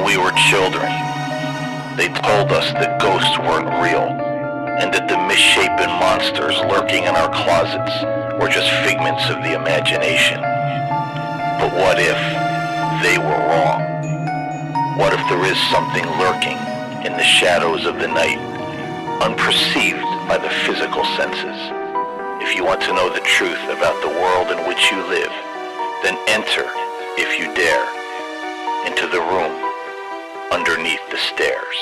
when we were children, they told us that ghosts weren't real, and that the misshapen monsters lurking in our closets were just figments of the imagination. But what if they were wrong? What if there is something lurking in the shadows of the night, unperceived by the physical senses? If you want to know the truth about the world in which you live, then enter, if you dare, into the room underneath the stairs.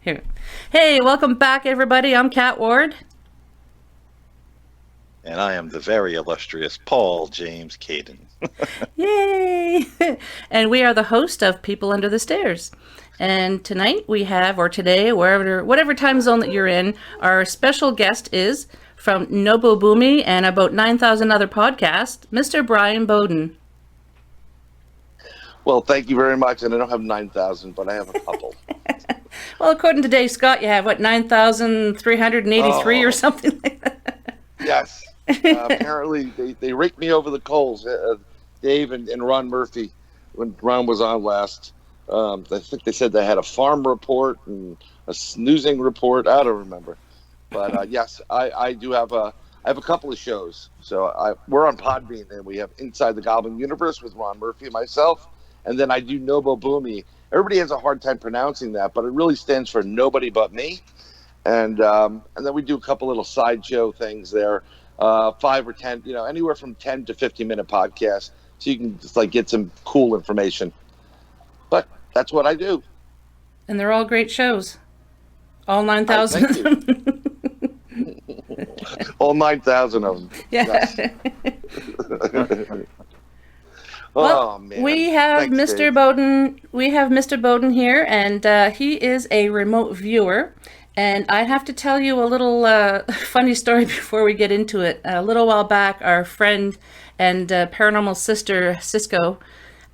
Here. Hey, welcome back, everybody. I'm Kat Ward. And I am the very illustrious Paul James Caden. Yay! And we are the host of People Under the Stairs. And tonight we have, or today, whatever time zone that you're in, our special guest is from Nobo Boomy and about 9,000 other podcasts, Mr. Bryan Bowden. Well, thank you very much. And I don't have 9,000, but I have a couple. Well, according to Dave Scott, you have, 9,383 or something like that? Yes. Apparently, they raked me over the coals, Dave and Ron Murphy, when Ron was on last. I think they said they had a farm report and a snoozing report. I don't remember. But yes, I do have I have a couple of shows. So we're on Podbean, and we have Inside the Goblin Universe with Ron Murphy and myself. And then I do Nobo Boomy. Everybody has a hard time pronouncing that, but it really stands for Nobody But Me. And then we do a couple little sideshow things there, 5 or 10, anywhere from 10 to 15-minute podcasts, so you can just get some cool information. But that's what I do. And they're all great shows. All 9,000. All 9,000 of them. Yeah. Yes. Well, oh, man. we have Thanks, Mr. Dave. Bowden. We have Mr. Bowden here, and he is a remote viewer. And I have to tell you a little funny story before we get into it. A little while back, our friend and paranormal sister, Cisco,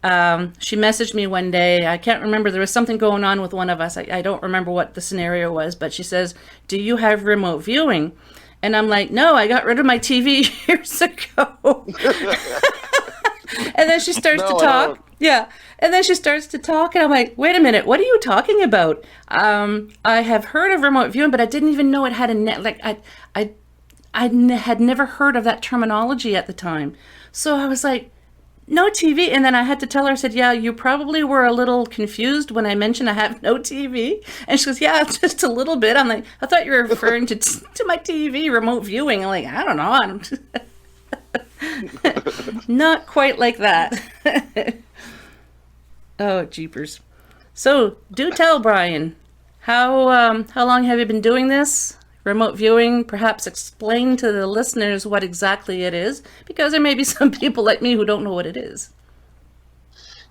she messaged me one day. I can't remember. There was something going on with one of us. I don't remember what the scenario was, but she says, "Do you have remote viewing?" And I'm like, "No, I got rid of my TV years ago." And then she starts to talk. Yeah. And then she starts to talk, and I'm like, wait a minute, what are you talking about? I have heard of remote viewing, but I didn't even know it had a net. I had never heard of that terminology at the time. So I was like, no TV. And then I had to tell her, I said, yeah, you probably were a little confused when I mentioned I have no TV. And she goes, yeah, just a little bit. I'm like, I thought you were referring to my TV remote viewing. I'm like, I don't know. Not quite like that. Oh, jeepers. So, do tell, Bryan, how long have you been doing this? Remote viewing, perhaps explain to the listeners what exactly it is, because there may be some people like me who don't know what it is.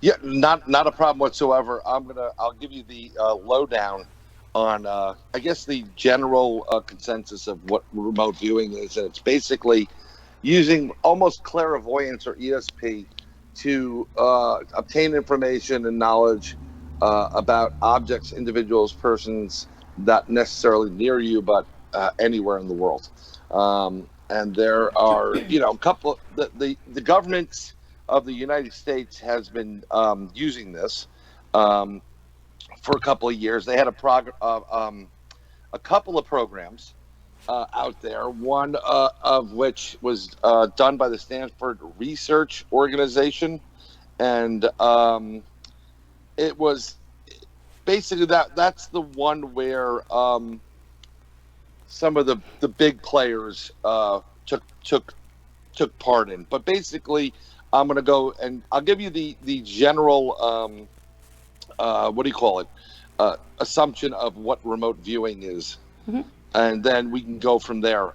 Yeah, not a problem whatsoever. I'll give you the lowdown on, I guess, the general consensus of what remote viewing is. And it's basically using almost clairvoyance or ESP to obtain information and knowledge about objects, individuals, persons, not necessarily near you, but anywhere in the world. And there are, a couple. The government of the United States has been using this for a couple of years. They had a couple of programs out there, one of which was done by the Stanford Research Organization, and it was basically that's the one where some of the big players took part in. But basically, I'm going to go and I'll give you the general assumption of what remote viewing is. Mm-hmm. And then we can go from there.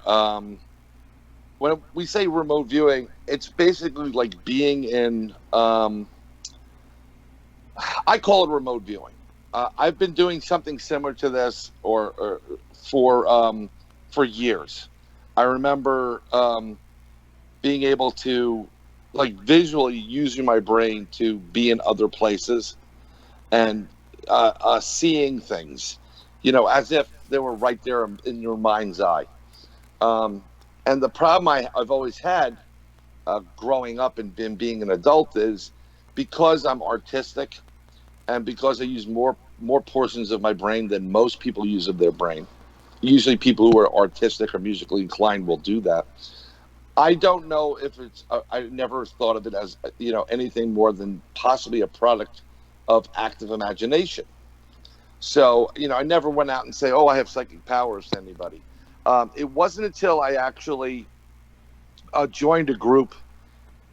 When we say remote viewing, it's basically like being in, I call it remote viewing. I've been doing something similar to this for years. I remember being able to visually using my brain to be in other places and seeing things, as if they were right there in your mind's eye. And the problem I've always had growing up and being an adult is because I'm artistic and because I use more portions of my brain than most people use of their brain. Usually people who are artistic or musically inclined will do that. I don't know if it's, I never thought of it as, anything more than possibly a product of active imagination. So, I never went out and say, oh, I have psychic powers to anybody. It wasn't until I actually joined a group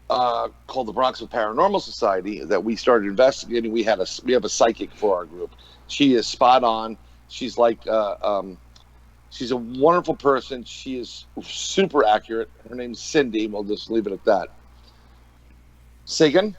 called the Bronxville Paranormal Society that we started investigating. We have a psychic for our group. She is spot on. She's like, she's a wonderful person. She is super accurate. Her name's Cindy. We'll just leave it at that. Sagan?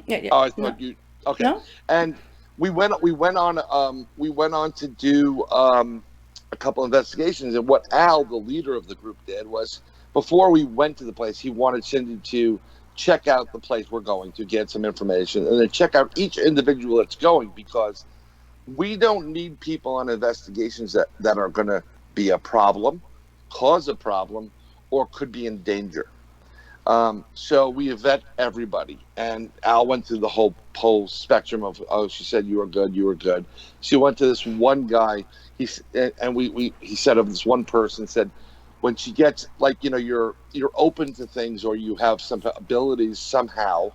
Yeah. Oh, I thought you. Okay. No? And we went on to do a couple investigations. And what Al, the leader of the group, did was before we went to the place, he wanted Cindy to check out the place we're going to, get some information, and then check out each individual that's going, because we don't need people on investigations that are going to be a problem, cause a problem, or could be in danger. So we vet everybody, and Al went through the whole spectrum of, oh, she said you were good. She went to this one guy. He said of this one person, said when she gets you're open to things or you have some abilities somehow,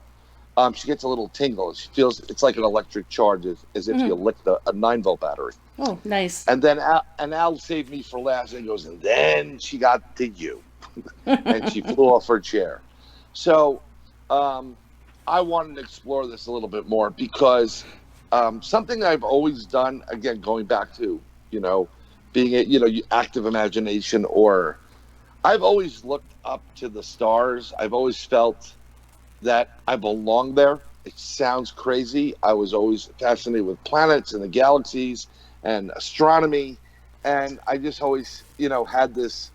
she gets a little tingle. She feels it's like an electric charge, as if you licked a 9-volt battery. Oh, nice. And then Al saved me for last, and he goes, and then she got to you. And she flew off her chair. So I wanted to explore this a little bit more, because something I've always done, again, going back to, being active imagination, or I've always looked up to the stars. I've always felt that I belong there. It sounds crazy. I was always fascinated with planets and the galaxies and astronomy. And I just always, had this,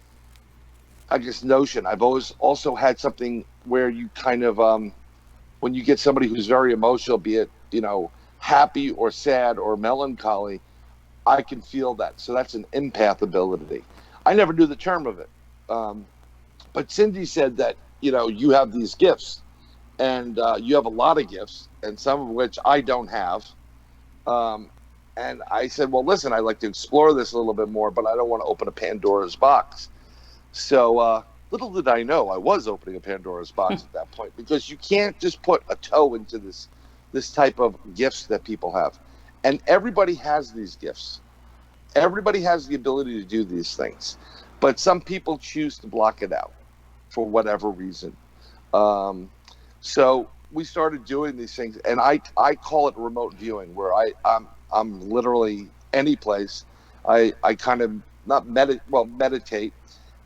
notion. I've always also had something where you kind of, when you get somebody who's very emotional, be it, happy or sad or melancholy, I can feel that. So that's an empath ability. I never knew the term of it. But Cindy said that, you have these gifts, and you have a lot of gifts, and some of which I don't have. And I said, well, listen, I'd like to explore this a little bit more, but I don't want to open a Pandora's box. So little did I know I was opening a Pandora's box at that point, because you can't just put a toe into this type of gifts that people have. And everybody has these gifts. Everybody has the ability to do these things. But some people choose to block it out for whatever reason. So we started doing these things, and I call it remote viewing, where I'm literally any place. I kind of meditate,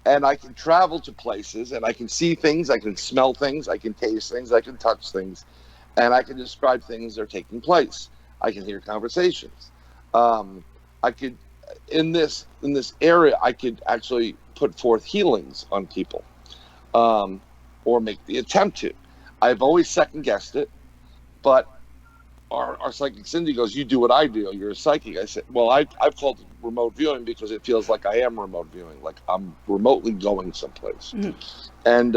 and I can travel to places, and I can see things, I can smell things, I can taste things, I can touch things, and I can describe things that are taking place. I can hear conversations. I could, in this area, I could actually put forth healings on people, or make the attempt to. I've always second guessed it, but our psychic Cindy goes, you do what I do, you're a psychic. I said, well, I've called it remote viewing because it feels like I am remote viewing, like I'm remotely going someplace. And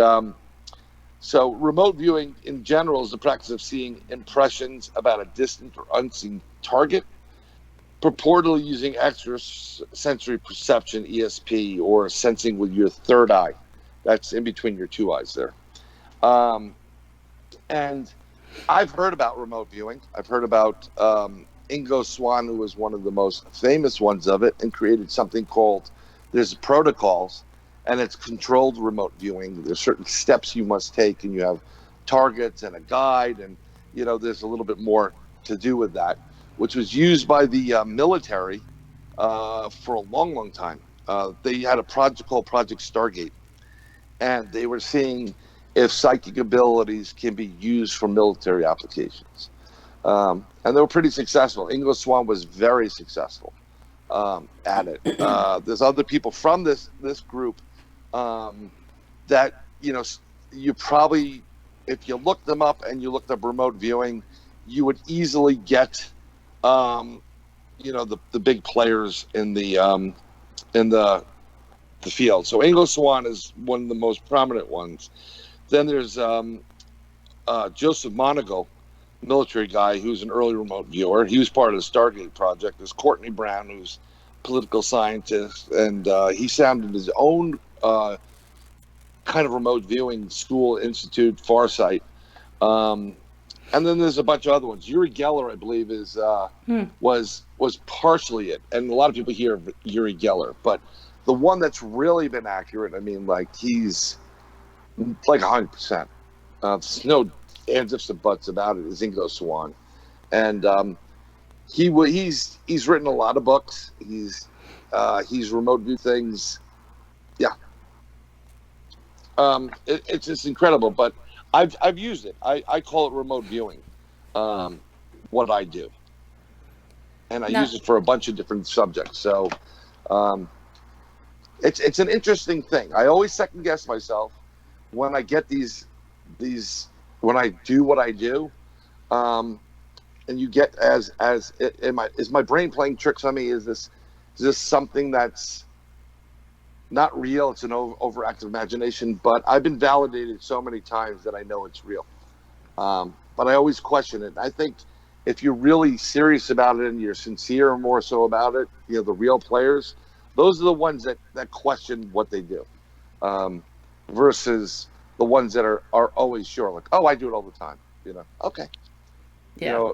so remote viewing in general is the practice of seeing impressions about a distant or unseen target, purportedly using extrasensory perception, ESP, or sensing with your third eye. That's in between your two eyes there. And I've heard about remote viewing. I've heard about Ingo Swann, who was one of the most famous ones of it, and created something called, there's protocols, and it's controlled remote viewing. There's certain steps you must take, and you have targets and a guide, and there's a little bit more to do with that, which was used by the military for a long, long time. They had a project called Project Stargate, and they were seeing if psychic abilities can be used for military applications. And they were pretty successful. Ingo Swann was very successful at it. There's other people from this group that, you probably, if you look them up and you looked up remote viewing, you would easily get, the big players in the the field. So Ingo Swann is one of the most prominent ones. Then there's Joseph Monagle, military guy who's an early remote viewer. He was part of the Stargate project. There's Courtney Brown, who's a political scientist, and he founded his own kind of remote viewing school institute, Farsight. And then there's a bunch of other ones. Uri Geller, I believe, is was partially it, and a lot of people hear of Uri Geller, but the one that's really been accurate, I mean, like he's like 100%. There's no ands, ifs, and buts about it. Is Ingo Swann, and he's written a lot of books. He's remote view things. Yeah, it's just incredible. But I've used it. I call it remote viewing. What I do, and I use it for a bunch of different subjects. So it's an interesting thing. I always second guess myself when I get these when I do what I do, and you get is my brain playing tricks on me? Is this something that's not real? It's an overactive imagination, but I've been validated so many times that I know it's real. But I always question it. I think if you're really serious about it and you're sincere more so about it, the real players, those are the ones that question what they do, versus the ones that are always sure, like, oh, I do it all the time. Okay. Yeah.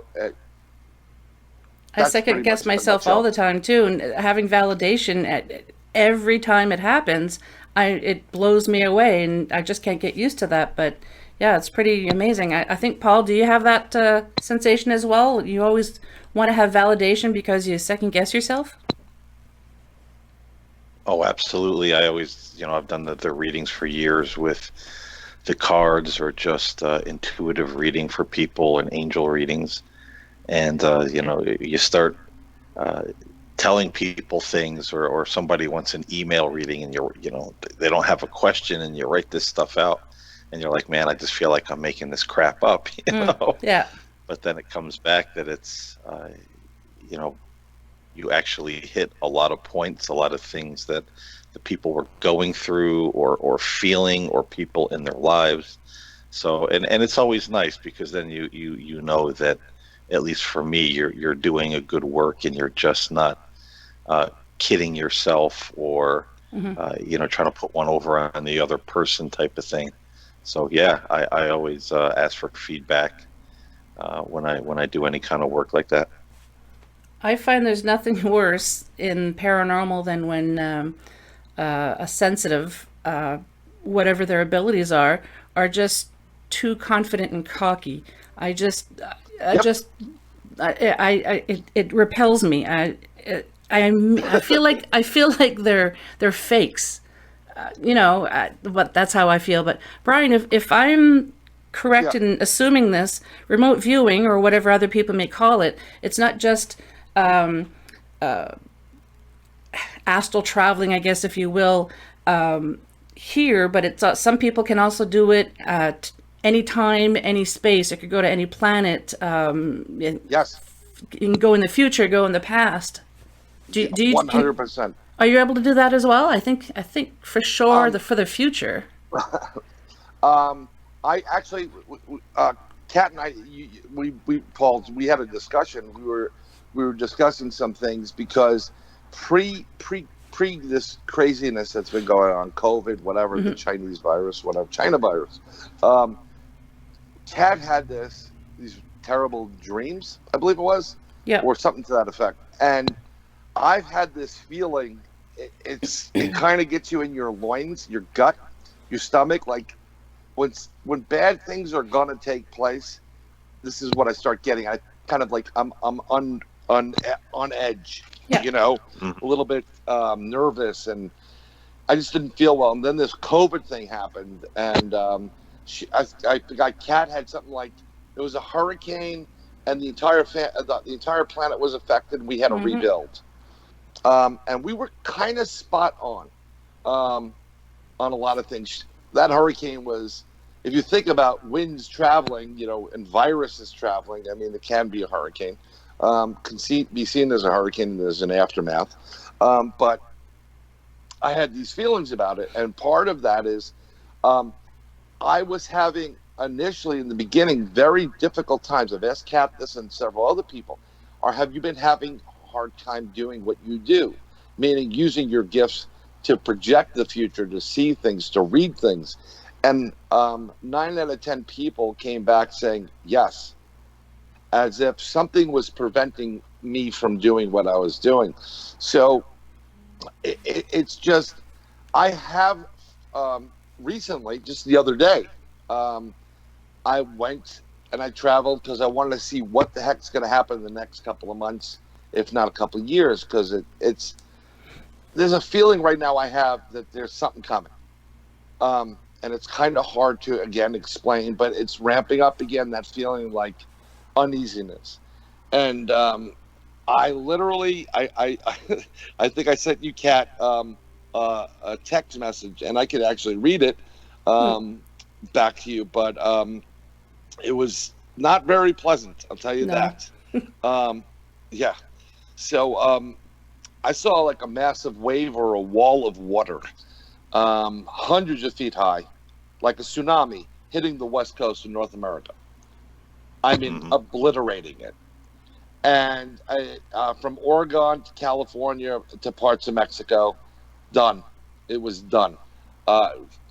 I second guess myself all the time too, and having validation at every time it happens, it blows me away, and I just can't get used to that. But yeah, it's pretty amazing. I think, Paul, do you have that sensation as well? You always want to have validation because you second guess yourself? Oh, absolutely. I always, I've done the readings for years with the cards, or just intuitive reading for people and angel readings. And, you start telling people things, or somebody wants an email reading, and they don't have a question, and you write this stuff out, and you're like, man, I just feel like I'm making this crap up, Yeah. But then it comes back that it's, you actually hit a lot of points, a lot of things that the people were going through or feeling, or people in their lives. So, and it's always nice, because then you know that, at least for me, you're doing a good work, and you're just not kidding yourself, or trying to put one over on the other person type of thing. So yeah, I always ask for feedback when I do any kind of work like that. I find there's nothing worse in paranormal than when a sensitive, whatever their abilities are just too confident and cocky. It repels me. I feel like they're fakes, but that's how I feel. But Bryan, if I'm correct in assuming this, remote viewing, or whatever other people may call it, it's not just astral traveling, I guess, if you will, here, but it's some people can also do it at any time, any space. It could go to any planet. Yes. You can go in the future, go in the past. Do you 100%? Are you able to do that as well? I think for sure, for the future. I actually, Kat and I, Paul, we had a discussion. We were discussing some things, because pre this craziness that's been going on, COVID, whatever, the Chinese virus, whatever, China virus. Kat had these terrible dreams, I believe it was, or something to that effect. And I've had this feeling, it kind of gets you in your loins, your gut, your stomach, like when bad things are gonna take place. This is what I start getting. I kind of like I'm on edge, a little bit nervous, and I just didn't feel well. And then this COVID thing happened, and I forgot, Kat had something like, it was a hurricane, and the entire planet was affected. We had to rebuild, and we were kind of spot on a lot of things. That hurricane was, if you think about winds traveling, and viruses traveling, I mean, it can be a hurricane. Be seen as a hurricane. There's an aftermath, but I had these feelings about it, and part of that is I was having initially in the beginning very difficult times. I've asked Kat this and several other people, or have you been having a hard time doing what you do? Meaning using your gifts to project the future, to see things, to read things. And 9 out of 10 people came back saying yes, as if something was preventing me from doing what I was doing. So it's just, I have recently, just the other day, I went and I traveled because I wanted to see what the heck's going to happen in the next couple of months, if not a couple of years, because there's a feeling right now I have that there's something coming. And it's kind of hard to, again, explain, but it's ramping up again, that feeling like uneasiness. And I literally, I think I sent you, Kat, a text message, and I could actually read it back to you, but it was not very pleasant, I'll tell you that. Yeah. So I saw like a massive wave or a wall of water, hundreds of feet high, like a tsunami hitting the west coast of North America. I mean, obliterating it. And from Oregon to California to parts of Mexico, done. It was done.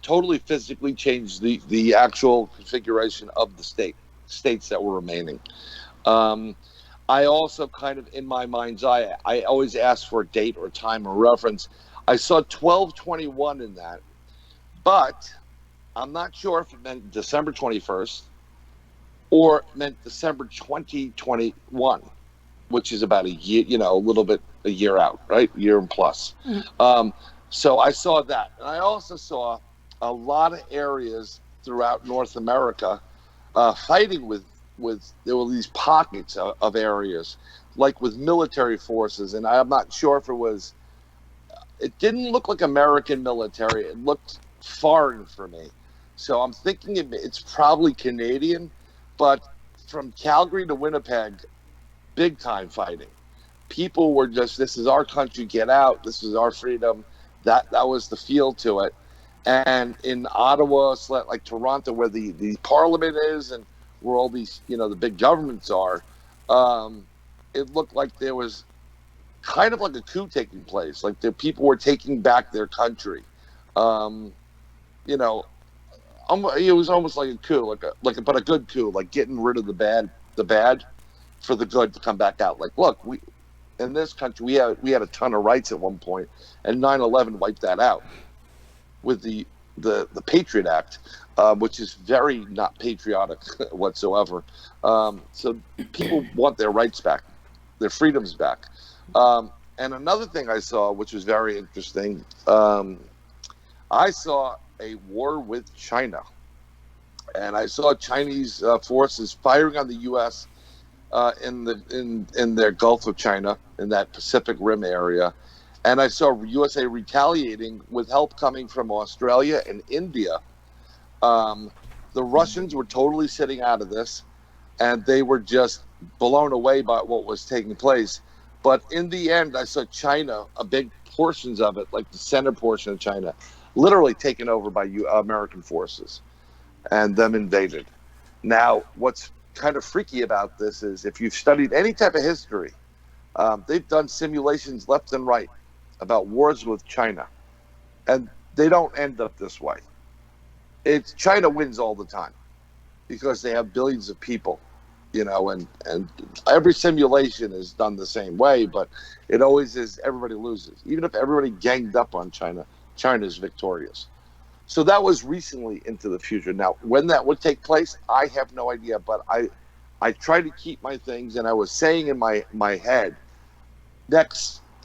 Totally physically changed the actual configuration of the states that were remaining. I also kind of, in my mind's eye, I always ask for a date or time or reference. I saw 12/21 in that, but I'm not sure if it meant December 21st or it meant December 2021, which is about a year, a year out, right? A year and plus. So I saw that. And I also saw a lot of areas throughout North America fighting with there were these pockets of areas, like with military forces. And I'm not sure if it didn't look like American military. It looked foreign for me. So I'm thinking it's probably Canadian, but from Calgary to Winnipeg, big time fighting. People were just, this is our country, get out, this is our freedom. That was the feel to it. And in Ottawa, like Toronto, where the parliament is and where all these, the big governments are, it looked like there was kind of like a coup taking place. Like the people were taking back their country. It was almost like a coup, but a good coup, like getting rid of the bad for the good to come back out. Like, look, in this country, we had a ton of rights at one point, and 9/11 wiped that out with the Patriot Act, which is very not patriotic whatsoever. So people want their rights back, their freedoms back. And another thing I saw, which was very interesting, I saw a war with China, and I saw Chinese forces firing on the U.S. In their Gulf of China, in that Pacific Rim area. And I saw USA retaliating with help coming from Australia and India. The Russians were totally sitting out of this, and they were just blown away by what was taking place. But in the end, I saw China, a big portions of it, like the center portion of China, literally taken over by American forces and them invaded. Now, what's kind of freaky about this is if you've studied any type of history, they've done simulations left and right about wars with China, and they don't end up this way. It's China wins all the time because they have billions of people, and every simulation is done the same way, but it always is everybody loses. Even if everybody ganged up on China, China's victorious. So that was recently into the future. Now, when that would take place, I have no idea, but I try to keep my things, and I was saying in my head,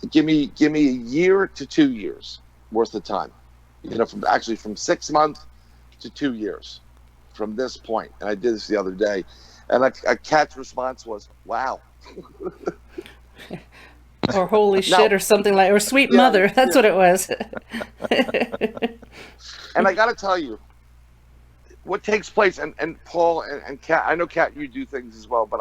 give me a year to 2 years worth of time, from 6 months to 2 years from this point. And I did this the other day, and a Kat's response was, wow. Or holy shit, or something or sweet mother. That's what it was. And I got to tell you, what takes place, and Paul and Kat, I know, Kat, you do things as well, but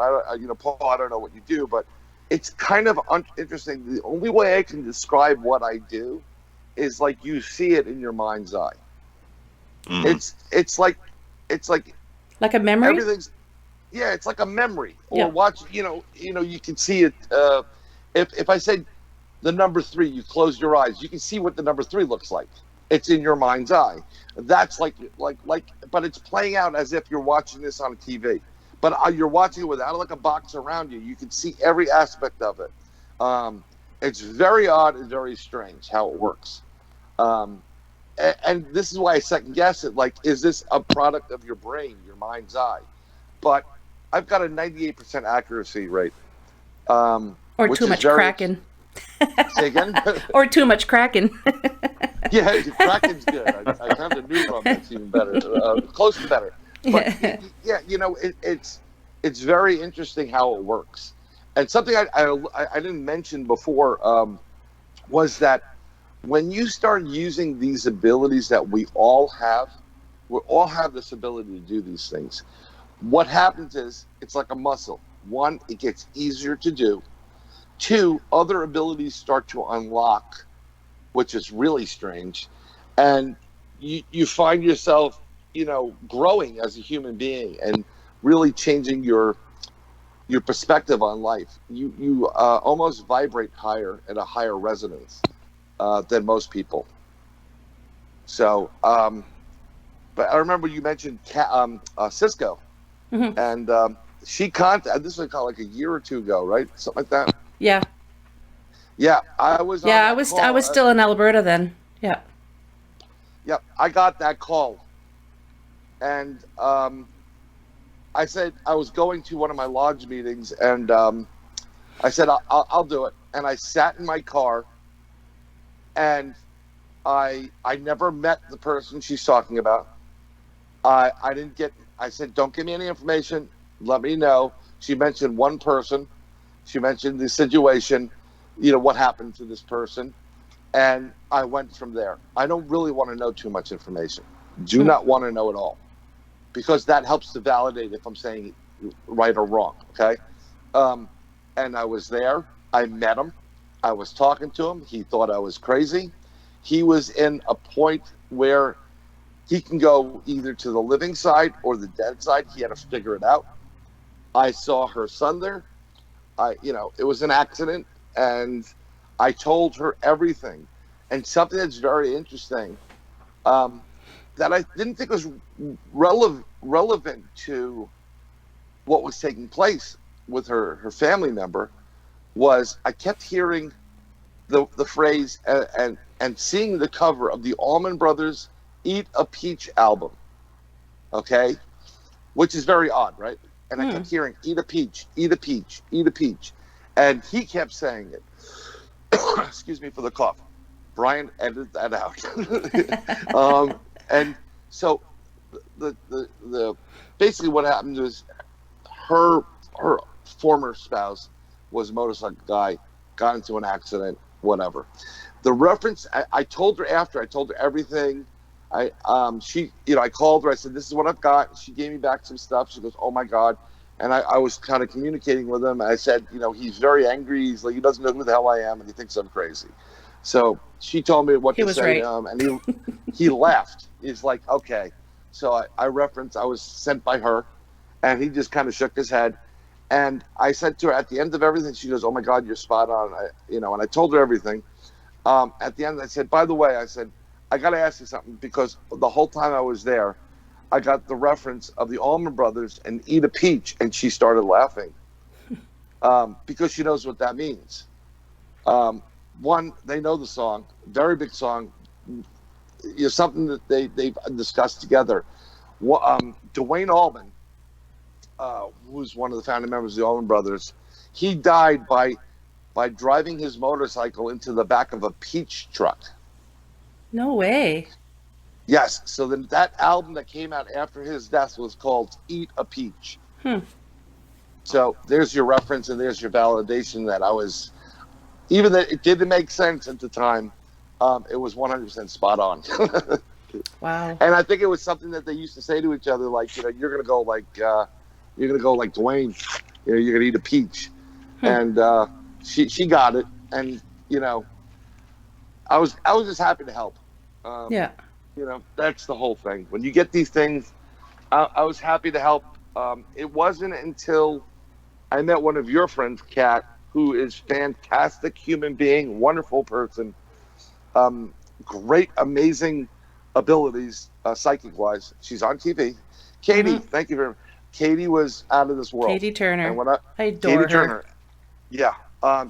Paul, I don't know what you do, but it's kind of interesting. The only way I can describe what I do is like you see it in your mind's eye. Mm. It's like Like a memory? everything's, yeah, it's like a memory. Or Yeah. watch, you can see it. If I said the number 3, you close your eyes, you can see what the number 3 looks like. It's in your mind's eye. That's like, but it's playing out as if you're watching this on TV. But you're watching it without like a box around you. You can see every aspect of it. It's very odd and very strange how it works. And this is why I second guess it. Like, is this a product of your brain, your mind's eye? But I've got a 98% accuracy rate. Or which too is much very- Kraken. Say again? Or too much Kraken. Yeah, Kraken's good. I found a new rum that's even better, close to better. But yeah, it's very interesting how it works. And something I didn't mention before was that when you start using these abilities that we all have this ability to do these things. What happens is it's like a muscle. 1, it gets easier to do. 2, other abilities start to unlock, which is really strange. And you find yourself, growing as a human being and really changing your perspective on life. You almost vibrate higher at a higher resonance than most people. So, but I remember you mentioned Cisco, Mm-hmm. and she contacted. This was like a year or 2 ago, right? Something like that. Yeah. Yeah, I was. Yeah, on that I call. was still in Alberta then. Yeah. Yeah, I got that call, and I said I was going to one of my lodge meetings, and I said I'll do it. And I sat in my car, and I never met the person she's talking about. I didn't get. I said, don't give me any information. Let me know. She mentioned one person. She mentioned the situation. What happened to this person, and I went from there. I don't really want to know too much information. Do not want to know it all, because that helps to validate if I'm saying right or wrong. Okay. And I was there. I met him. I was talking to him. He thought I was crazy. He was in a point where he can go either to the living side or the dead side. He had to figure it out. I saw her son there. It was an accident, and I told her everything. And something that's very interesting, that I didn't think was relevant to what was taking place with her family member, was I kept hearing the phrase and seeing the cover of the Allman Brothers Eat a Peach album, okay? Which is very odd, right? And I kept hearing, eat a peach, eat a peach, eat a peach. And he kept saying it. Excuse me for the cough. Bryan, edit that out. And so the basically what happened was her former spouse was a motorcycle guy, got into an accident, whatever. The reference, I told her after, I told her everything. I called her. I said, this is what I've got. She gave me back some stuff. She goes, oh my God. And I was kind of communicating with him. I said, he's very angry. He's like, he doesn't know who the hell I am, and he thinks I'm crazy. So she told me what to say right. to him, and he laughed. He's like, okay. So I referenced, I was sent by her, and he just kind of shook his head. And I said to her at the end of everything, she goes, oh my God, you're spot on. And I told her everything. At the end, I said, by the way, I got to ask you something, because the whole time I was there, I got the reference of the Allman Brothers and Eat a Peach, and she started laughing because she knows what that means. One, they know the song, very big song, something that they've discussed together. Dwayne Allman, who's one of the founding members of the Allman Brothers, he died by driving his motorcycle into the back of a peach truck. No way. Yes, so then that album that came out after his death was called Eat a Peach. So there's your reference, and there's your validation that I was, even that it didn't make sense at the time, it was 100% spot on. Wow. And I think it was something that they used to say to each other, like, you're gonna go like Dwayne, you're gonna eat a peach. And she got it, and I was just happy to help. Yeah. You know, that's the whole thing. When you get these things, I was happy to help. It wasn't until I met one of your friends, Kat, who is fantastic human being, wonderful person, great, amazing abilities, psychic wise. She's on TV. Katie, thank you very much. Katie was out of this world. Katie Turner. And I adore her. Yeah.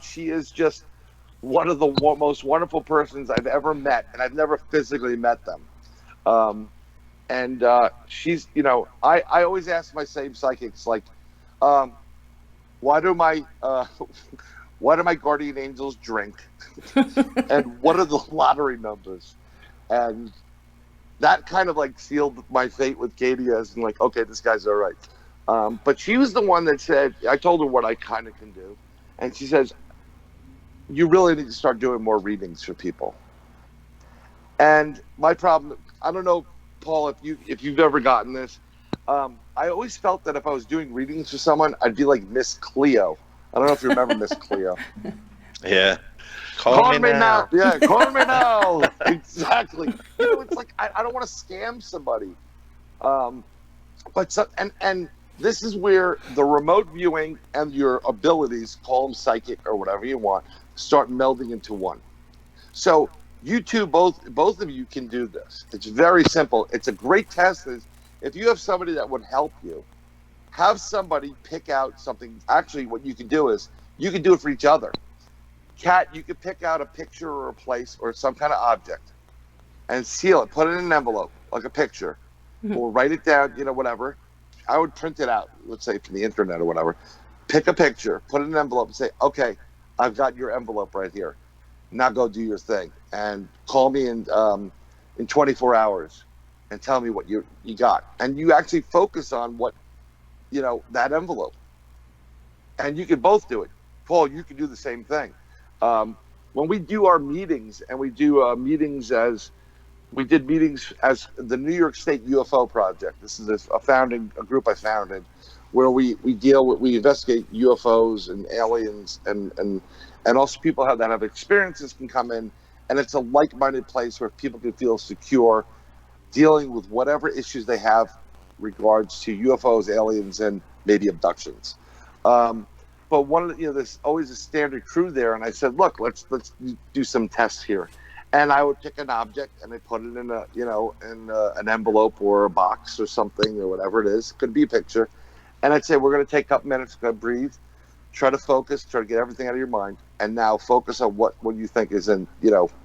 She is just one of the most wonderful persons I've ever met, and I've never physically met them. And she's, you know, I always ask my same psychics, like, why do my guardian angels drink? And what are the lottery numbers? And that kind of like sealed my fate with Katie as in like, okay, this guy's all right. But she was the one that said, I told her what I kind of can do. And she says, you really need to start doing more readings for people. And my problem, I don't know, Paul, if you've ever gotten this, I always felt that if I was doing readings for someone, I'd be like Miss Cleo. I don't know if you remember Miss Cleo. Yeah. Call me now. Yeah, call me now. Exactly. You know, it's like I don't want to scam somebody. But this is where the remote viewing and your abilities, call them psychic or whatever you want, start melding into one. So you two, both of you can do this. It's very simple. It's a great test. If you have somebody that would help you, have somebody pick out something. Actually, what you can do is you can do it for each other. Kat, you could pick out a picture or a place or some kind of object and seal it. Put it in an envelope, like a picture, or write it down, you know, whatever. I would print it out, let's say from the internet or whatever. Pick a picture, put it in an envelope and say, okay, I've got your envelope right here. Now go do your thing. And call me in 24 hours and tell me what you got. And you actually focus on what, you know, that envelope. And you can both do it. Paul, you can do the same thing. When we do our meetings, and we do meetings as the New York State UFO Project. This is a group I founded, where we investigate UFOs and aliens, and also people that have experiences can come in, and it's a like-minded place where people can feel secure dealing with whatever issues they have regards to UFOs, aliens, and maybe abductions. But there's always a standard crew there, and I said, look, let's do some tests here. And I would pick an object and I put it in an envelope or a box or something or whatever it is. Could be a picture. And I'd say, we're going to take a couple minutes, go breathe, try to focus, try to get everything out of your mind, and now focus on what you think is in,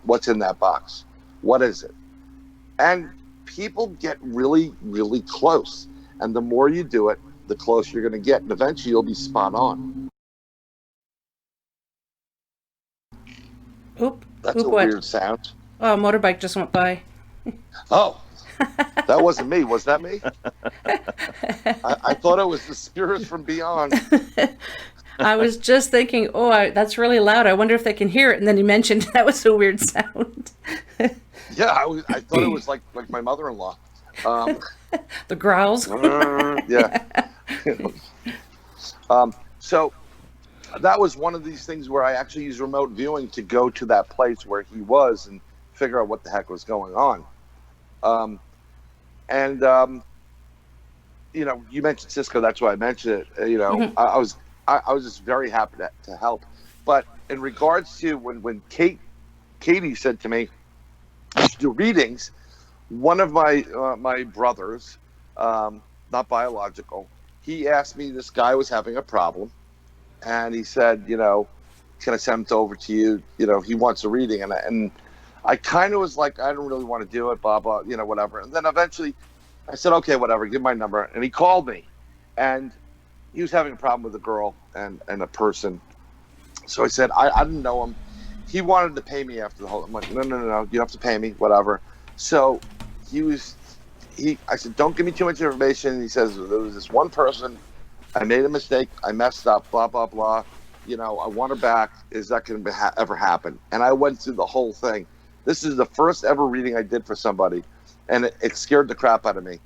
what's in that box. What is it? And people get really, really close. And the more you do it, the closer you're going to get. And eventually you'll be spot on. Oop. That's a weird sound. Oh, a motorbike just went by. Oh, that wasn't me. Was that me? I thought it was the spirits from beyond. I was just thinking, that's really loud. I wonder if they can hear it. And then you mentioned that was a weird sound. Yeah, I thought it was like my mother-in-law. The growls. Yeah. So that was one of these things where I actually used remote viewing to go to that place where he was and figure out what the heck was going on. You mentioned Cisco. That's why I mentioned it. Mm-hmm. I was just very happy to help. But in regards to when Katie said to me, I should do readings, one of my brothers, not biological, he asked me, this guy was having a problem, and he said, can I send him over to you? He wants a reading, and I kind of was like, I don't really want to do it, blah blah, whatever. And then eventually, I said, okay, whatever, give my number, and he called me, and he was having a problem with a girl and a person. So I said, I didn't know him. He wanted to pay me after the whole. I'm like, no, you don't have to pay me, whatever. So I said, don't give me too much information. He says, there was this one person, I made a mistake, I messed up, blah, blah, blah. I want her back. Is that going to ever happen? And I went through the whole thing. This is the first ever reading I did for somebody, and it scared the crap out of me.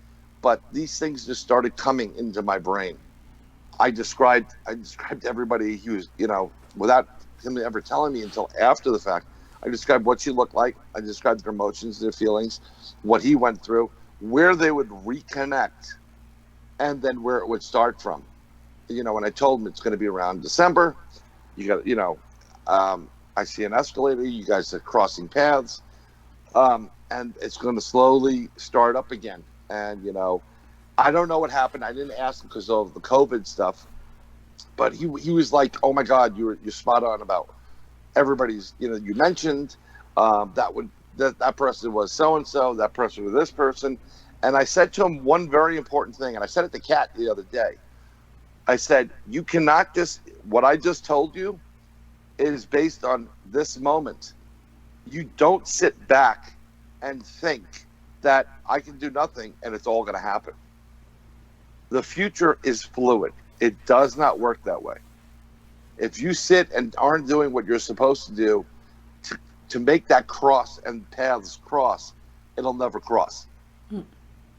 But these things just started coming into my brain. I described everybody he was, without him ever telling me until after the fact. I described what she looked like. I described their emotions, their feelings, what he went through, where they would reconnect, and then where it would start from. When I told him it's going to be around December, you got, I see an escalator. You guys are crossing paths, and it's going to slowly start up again. And I don't know what happened. I didn't ask him because of the COVID stuff, but he was like, "Oh my God, you're spot on about everybody's." You mentioned that person was so and so, that person was this person, and I said to him one very important thing, and I said it to Kat the other day. I said, "You cannot what I just told you is based on this moment. You don't sit back and think that I can do nothing and it's all going to happen. The future is fluid. It does not work that way. If you sit and aren't doing what you're supposed to do to make that cross and paths cross, it'll never cross."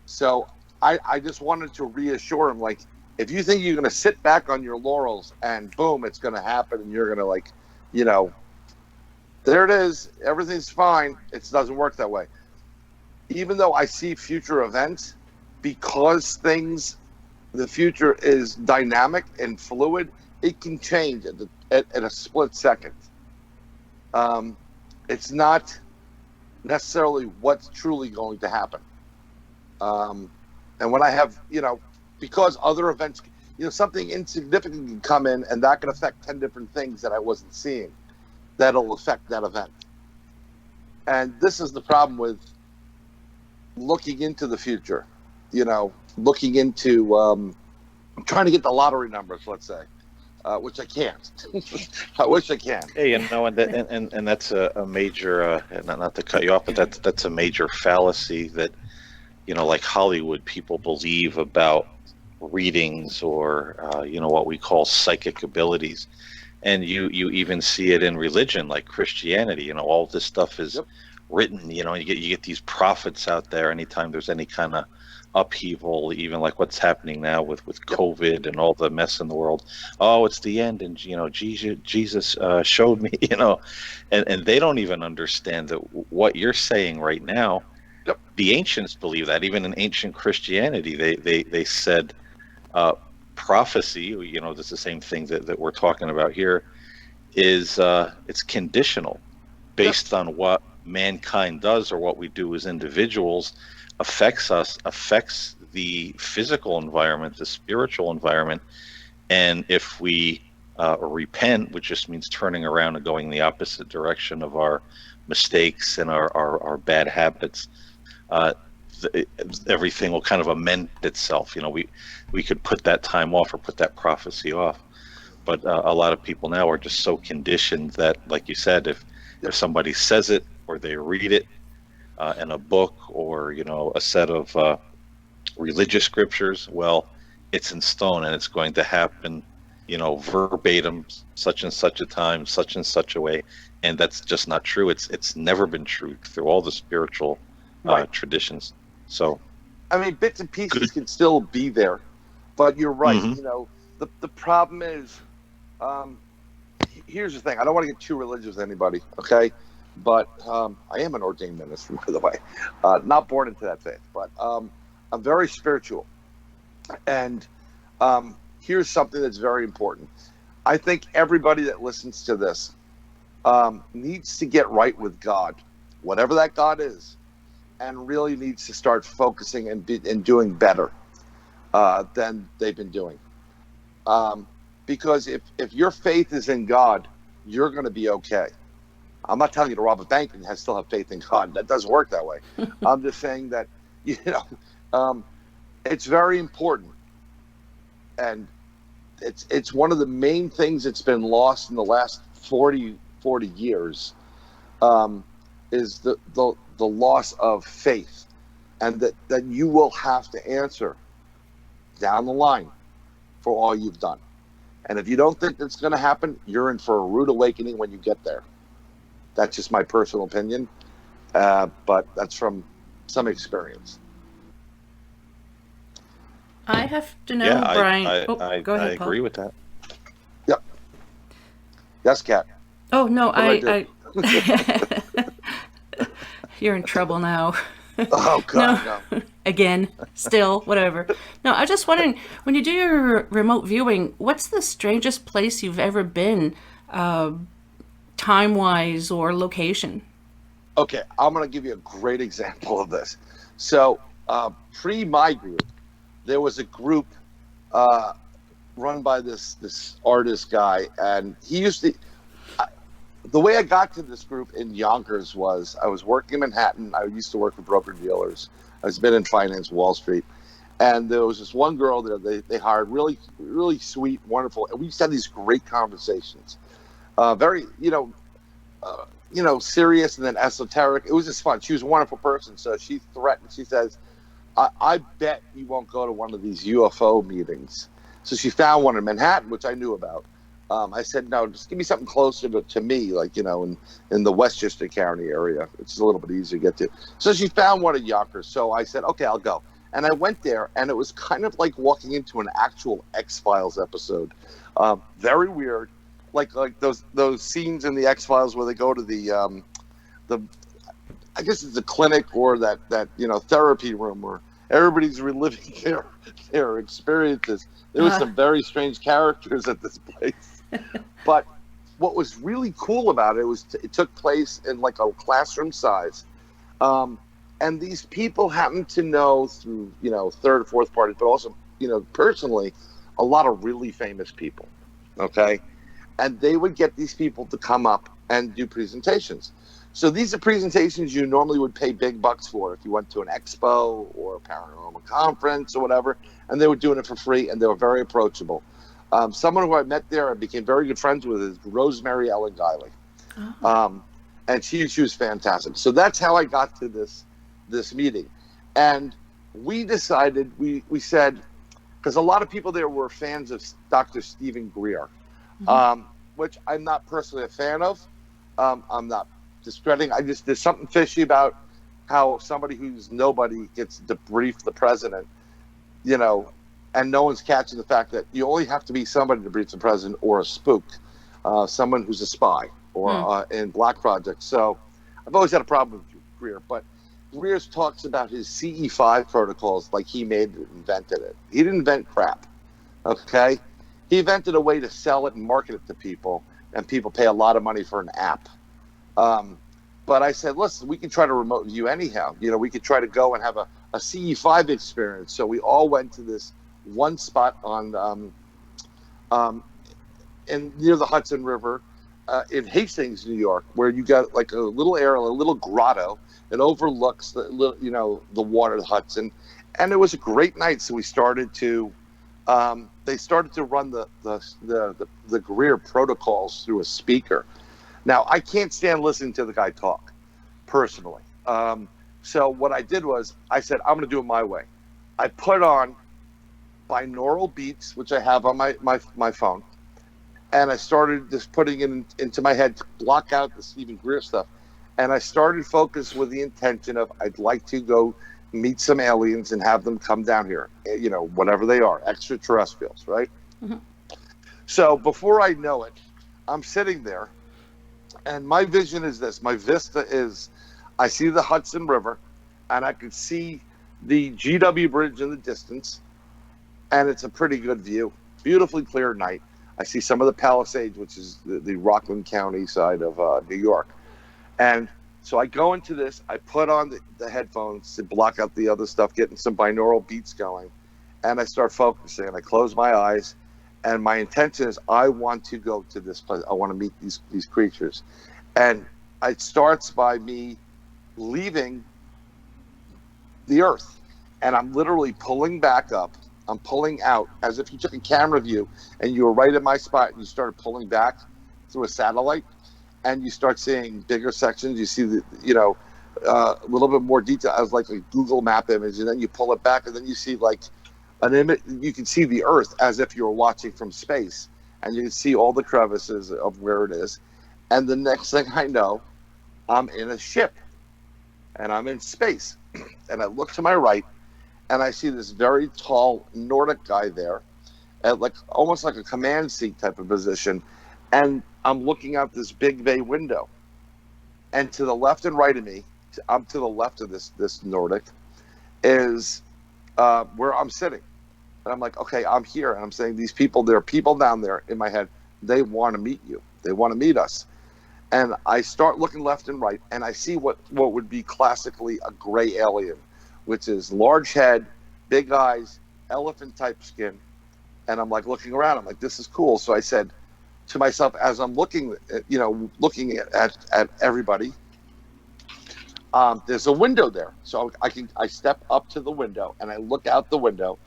So I just wanted to reassure him, like, if you think you're going to sit back on your laurels and boom, it's going to happen and you're going to there it is, everything's fine, it doesn't work that way. Even though I see future events, because the future is dynamic and fluid, it can change at a split second. It's not necessarily what's truly going to happen. And when I have, because other events, something insignificant can come in and that can affect 10 different things that I wasn't seeing that'll affect that event. And this is the problem with looking into the future, looking into trying to get the lottery numbers, let's say, which I can't. I wish I can. Hey, and that's a major, not to cut you off, but that's a major fallacy that, like Hollywood people believe about readings or, what we call psychic abilities. And you even see it in religion, like Christianity. All this stuff is written. You get these prophets out there anytime there's any kind of upheaval, even like what's happening now with COVID and all the mess in the world. Oh, it's the end, and Jesus showed me. And they don't even understand that what you're saying right now. Yep. The ancients believe that. Even in ancient Christianity, they said. Prophecy, that's the same thing that we're talking about here, is it's conditional based on what mankind does or what we do as individuals affects the physical environment, the spiritual environment. And if we repent, which just means turning around and going the opposite direction of our mistakes and our bad habits, everything will kind of amend itself. We could put that time off or put that prophecy off, but a lot of people now are just so conditioned that, like you said, if somebody says it or they read it in a book or a set of religious scriptures, well, it's in stone and it's going to happen verbatim, such and such a time, such and such a way, and that's just not true. It's never been true through all the spiritual traditions. So, bits and pieces can still be there, but you're right. Mm-hmm. The problem is, here's the thing. I don't want to get too religious with anybody, okay? But I am an ordained minister, by the way. Not born into that faith, but I'm very spiritual. And here's something that's very important. I think everybody that listens to this needs to get right with God, whatever that God is, and really needs to start focusing and doing better than they've been doing. Because if your faith is in God, you're going to be okay. I'm not telling you to rob a bank and still have faith in God. That doesn't work that way. I'm just saying that, it's very important. And it's one of the main things that's been lost in the last 40 years, is the loss of faith, and that you will have to answer down the line for all you've done. And if you don't think that's going to happen, you're in for a rude awakening when you get there. That's just my personal opinion, but that's from some experience. I have to know, Brian. Go ahead, I agree with that. Yep. Yes, Kat. Oh no, I you're in trouble now. Oh God, no. Again, still, whatever. No, I was just wondering, when you do your remote viewing, what's the strangest place you've ever been, time-wise or location? Okay, I'm going to give you a great example of this. So, pre my group, there was a group run by this artist guy, and he used to. The way I got to this group in Yonkers was I was working in Manhattan. I used to work for broker dealers. I've been in finance, Wall Street, and there was this one girl there. They hired really sweet, wonderful, and we used to have these great conversations. Very, serious and then esoteric. It was just fun. She was a wonderful person. So she threatened. She says, I bet you won't go to one of these UFO meetings. So she found one in Manhattan, which I knew about. I said, no, just give me something closer to me, like, in the Westchester County area. It's a little bit easier to get to. So she found one in Yonkers. So I said, okay, I'll go. And I went there, and it was kind of like walking into an actual X-Files episode. Very weird. Like those scenes in the X-Files where they go to the I guess it's a clinic or that therapy room where everybody's reliving their experiences. There was some very strange characters at this place. But what was really cool about it was it took place in like a classroom size. And these people happened to know through, third or fourth parties, but also, personally, a lot of really famous people. Okay. And they would get these people to come up and do presentations. So these are presentations you normally would pay big bucks for if you went to an expo or a paranormal conference or whatever, and they were doing it for free, and they were very approachable. Someone who I met there and became very good friends with is Rosemary Ellen Guiley. Oh. And she was fantastic. So that's how I got to this meeting. And we decided, we said, because a lot of people there were fans of Dr. Stephen Greer, which I'm not personally a fan of. I'm not discrediting. There's something fishy about how somebody who's nobody gets to brief the president, and no one's catching the fact that you only have to be somebody to brief the president or a spook, someone who's a spy or in Black Project. So I've always had a problem with Greer, but Greer talks about his CE5 protocols like he invented it. He didn't invent crap, okay? He invented a way to sell it and market it to people, and people pay a lot of money for an app. But I said, listen, we can try to remote view anyhow. We could try to go and have a CE5 experience. So we all went to this one spot on near the Hudson River in Hastings, New York, where you got like a little area, a little grotto. It overlooks the water, the Hudson, and it was a great night. So we started to. They started to run the Greer protocols through a speaker. Now, I can't stand listening to the guy talk, personally. So what I did was, I said, I'm going to do it my way. I put on binaural beats, which I have on my phone, and I started just putting it into my head to block out the Stephen Greer stuff. And I started focus with the intention of, I'd like to go meet some aliens and have them come down here, whatever they are, extraterrestrials, right? Mm-hmm. So before I know it, I'm sitting there, and my vision is this. My vista is, I see the Hudson River, and I could see the GW Bridge in the distance, and it's a pretty good view. Beautifully clear night. I see some of the Palisades, which is the Rockland County side of New York. And so I go into this, I put on the headphones to block out the other stuff, getting some binaural beats going, and I start focusing, and I close my eyes, and my intention is I want to go to this place. I want to meet these creatures. And it starts by me leaving the earth, and I'm literally pulling back up. I'm pulling out as if you took a camera view and you were right at my spot and you started pulling back through a satellite. And you start seeing bigger sections. You see a little bit more detail as like a Google map image, and then you pull it back, and then you see like an image. You can see the Earth as if you were watching from space, and you can see all the crevices of where it is. And the next thing I know, I'm in a ship, and I'm in space, and I look to my right, and I see this very tall Nordic guy there, at like almost like a command seat type of position, and I'm looking out this big bay window, and to the left and right of me I'm to the left of this Nordic, is where I'm sitting. And I'm like, okay, I'm here. And I'm saying, these people, there are people down there in my head. They want to meet you. They want to meet us. And I start looking left and right, and I see what would be classically a gray alien, which is large head, big eyes, elephant type skin. And I'm like looking around. I'm like, this is cool. So I said to myself, as I'm looking, looking at everybody, there's a window there. So I step up to the window and I look out the window,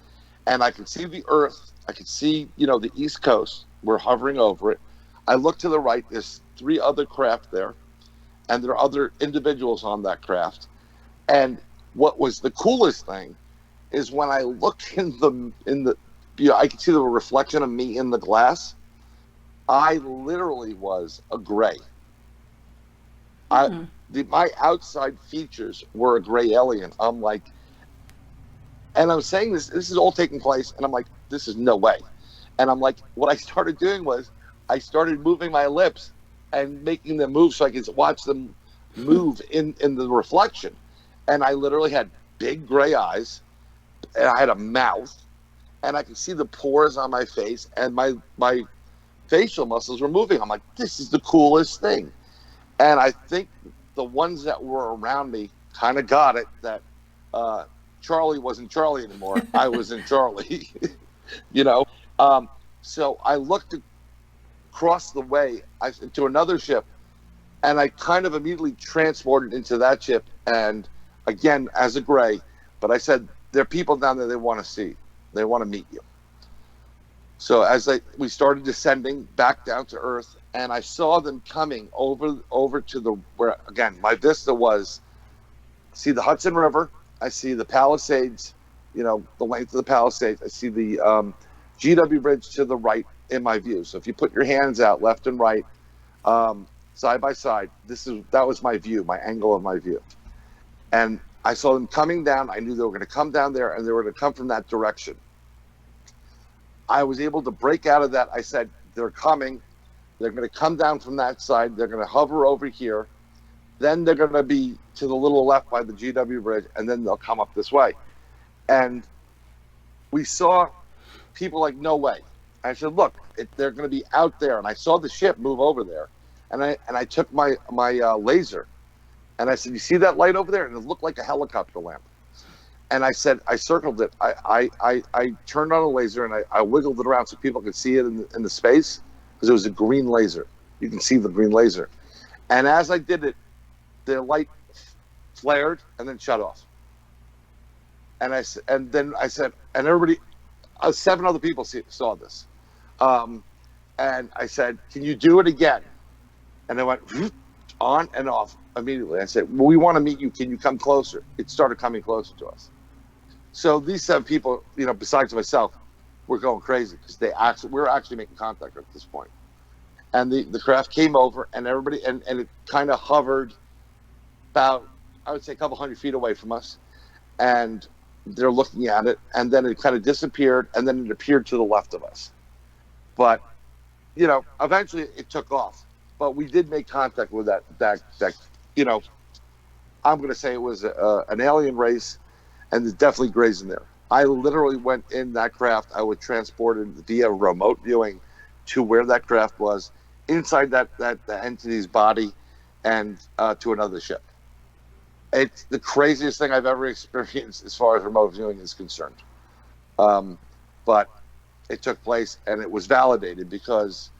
and I can see the Earth. I can see, the East Coast. We're hovering over it. I look to the right. There's 3 other craft there, and there are other individuals on that craft. And what was the coolest thing is when I looked in the I could see the reflection of me in the glass. I literally was a gray. My outside features were a gray alien. I'm like, and I'm saying this is all taking place, and I'm like, this is no way. And I'm like, what I started doing was I started moving my lips and making them move so I could watch them move in the reflection. And I literally had big gray eyes, and I had a mouth, and I could see the pores on my face, and my facial muscles were moving. I'm like, this is the coolest thing. And I think the ones that were around me kind of got it, that Charlie wasn't Charlie anymore. I was in Charlie, So I looked across the way to another ship, and I kind of immediately transported into that ship, and again, as a gray, but I said, there are people down there they want to see. They want to meet you. So as we started descending back down to Earth, and I saw them coming over to where, again, my vista was, see the Hudson River, I see the Palisades, the length of the Palisades, I see the GW Bridge to the right in my view. So if you put your hands out left and right, side by side, that was my view, my angle of my view. And I saw them coming down. I knew they were going to come down there, and they were going to come from that direction. I was able to break out of that. I said, they're coming. They're going to come down from that side. They're going to hover over here. Then they're going to be to the little left by the GW Bridge, and then they'll come up this way. And we saw people like, no way. I said, look, they're going to be out there. And I saw the ship move over there. And I took my laser, and I said, you see that light over there? And it looked like a helicopter lamp. And I said, I circled it. I turned on a laser, and I wiggled it around so people could see it in the space, because it was a green laser. You can see the green laser. And as I did it, the light flared and then shut off. And then I said, and everybody, 7 other people saw this. And I said, can you do it again? And they went on and off immediately. I said, well, we want to meet you. Can you come closer? It started coming closer to us. So these 7 people, besides myself, were going crazy, because we were actually making contact at this point. And the craft came over, and everybody, and it kind of hovered about, I would say, a couple hundred feet away from us. And they're looking at it, and then it kind of disappeared, and then it appeared to the left of us. But, eventually it took off. But we did make contact with that I'm going to say it was an alien race, and there's definitely grays in there. I literally went in that craft. I was transported via remote viewing to where that craft was, inside that entity's body, and to another ship. It's the craziest thing I've ever experienced as far as remote viewing is concerned. But it took place, and it was validated, because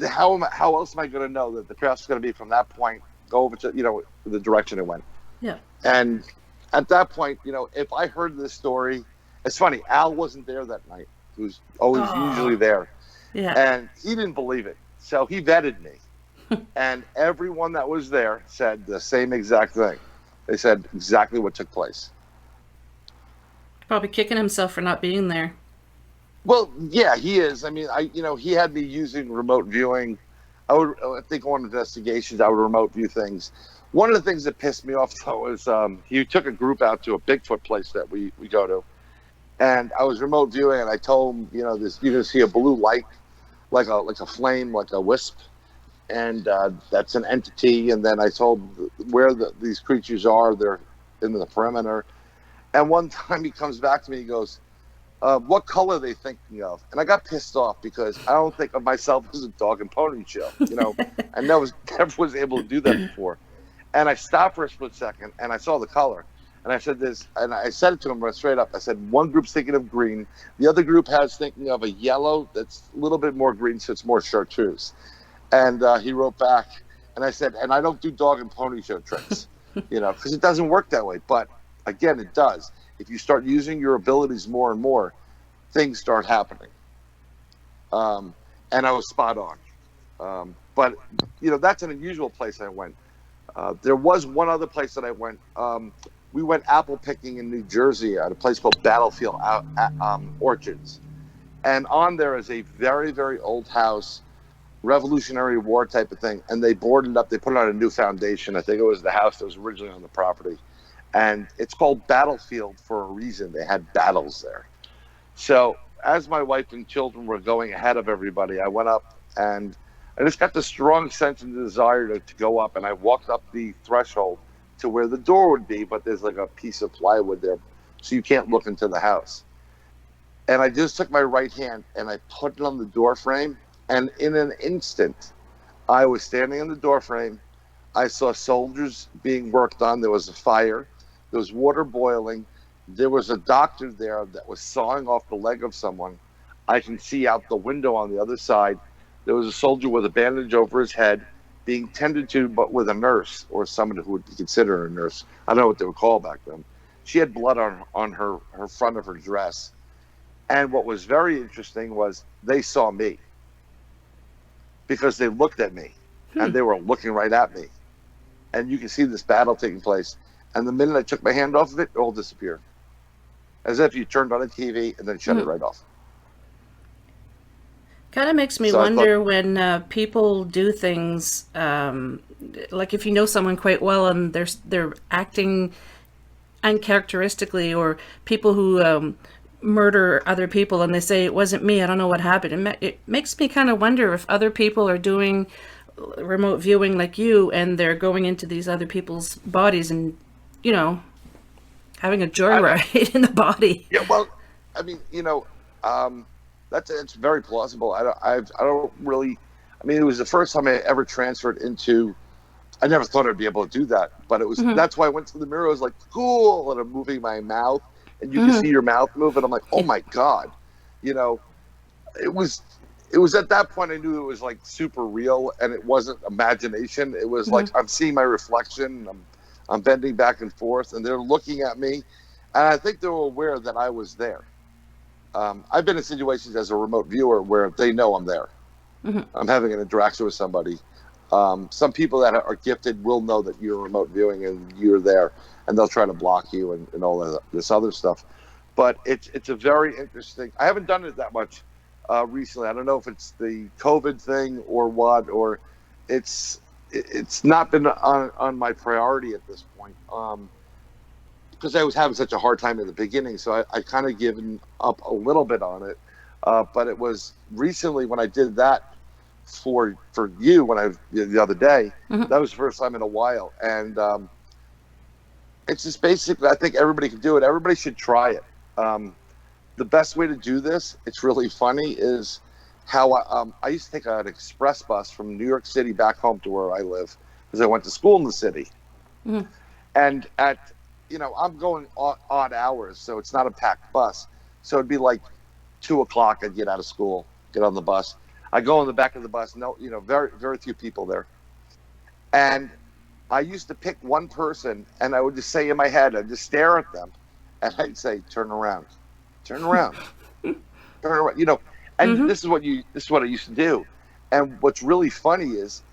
how else am I going to know that the craft's going to be from that point, go over to, the direction it went? Yeah. And at that point, if I heard this story, it's funny, Al wasn't there that night, who's always usually there. Yeah. And he didn't believe it. So he vetted me. And everyone that was there said the same exact thing. They said exactly what took place. Probably kicking himself for not being there. Well, yeah, he is. I mean, he had me using remote viewing. I think on investigations, I would remote view things. One of the things that pissed me off, though, is he took a group out to a Bigfoot place that we go to. And I was remote viewing, and I told him, you're going to see a blue light, like a flame, like a wisp. and that's an entity. And then I told where these creatures are. They're in the perimeter. And one time he comes back to me, he goes, what color are they thinking of? And I got pissed off because I don't think of myself as a dog and pony show. I never was able to do that before. And I stopped for a split second, and I saw the color. And I said this, and I said it to him right straight up. I said, one group's thinking of green. The other group has thinking of a yellow that's a little bit more green, so it's more chartreuse. And he wrote back, and I said, and I don't do dog and pony show tricks, because it doesn't work that way. But again, it does. If you start using your abilities more and more, things start happening. And I was spot on. But, that's an unusual place I went. There was one other place that I went. We went apple picking in New Jersey at a place called Battlefield Orchards. And on there is a very, very old house, Revolutionary War type of thing. And they boarded up. They put on a new foundation. I think it was the house that was originally on the property. And it's called Battlefield for a reason. They had battles there. So as my wife and children were going ahead of everybody, I went up and I just got the strong sense and desire to go up. And I walked up the threshold to where the door would be, but there's like a piece of plywood there, so you can't look into the house. And I just took my right hand and I put it on the door frame. And in an instant, I was standing in the door frame. I saw soldiers being worked on. There was a fire. There was water boiling. There was a doctor there that was sawing off the leg of someone. I can see out the window on the other side. There was a soldier with a bandage over his head being tended to, but with a nurse or someone who would be considered a nurse. I don't know what they were called back then. She had blood on her front of her dress. And what was very interesting was they saw me because they looked at me and they were looking right at me. And you can see this battle taking place. And the minute I took my hand off of it, it all disappeared. As if you turned on a TV and then shut it right off. Kind of makes me wonder when people do things, like if you know someone quite well and they're acting uncharacteristically, or people who murder other people and they say, it wasn't me, I don't know what happened. It makes me kind of wonder if other people are doing remote viewing like you, and they're going into these other people's bodies and, having a joyride in the body. Yeah, well, I mean, it's very plausible. I don't really. I mean, it was the first time I ever transferred into. I never thought I'd be able to do that, but it was. That's why I went to the mirror. I was like, cool, and I'm moving my mouth, and you can see your mouth move, and I'm like, oh my god, it was at that point I knew it was like super real, and it wasn't imagination. It was like I'm seeing my reflection. I'm bending back and forth, and they're looking at me, and I think they were aware that I was there. I've been in situations as a remote viewer where they know I'm there. I'm having an interaction with somebody. Some people that are gifted will know that you're remote viewing and you're there, and they'll try to block you and all this other stuff. But it's a very interesting. I haven't done it that much recently. I don't know if it's the COVID thing or what, or it's not been on my priority at this point. Because I was having such a hard time in the beginning, so I kind of given up a little bit on it. But it was recently when I did that for you the other day. That was the first time in a while, and it's just basically I think everybody can do it. Everybody should try it. The best way to do this, it's really funny, is how I used to take an express bus from New York City back home to where I live because I went to school in the city, and at I'm going odd hours, so it's not a packed bus. So it'd be like 2:00. I'd get out of school, get on the bus. I go in the back of the bus. No, very, very few people there. And I used to pick one person, and I would just say in my head, I'd just stare at them, and I'd say, "Turn around, turn around, turn around." And this is what I used to do. And what's really funny is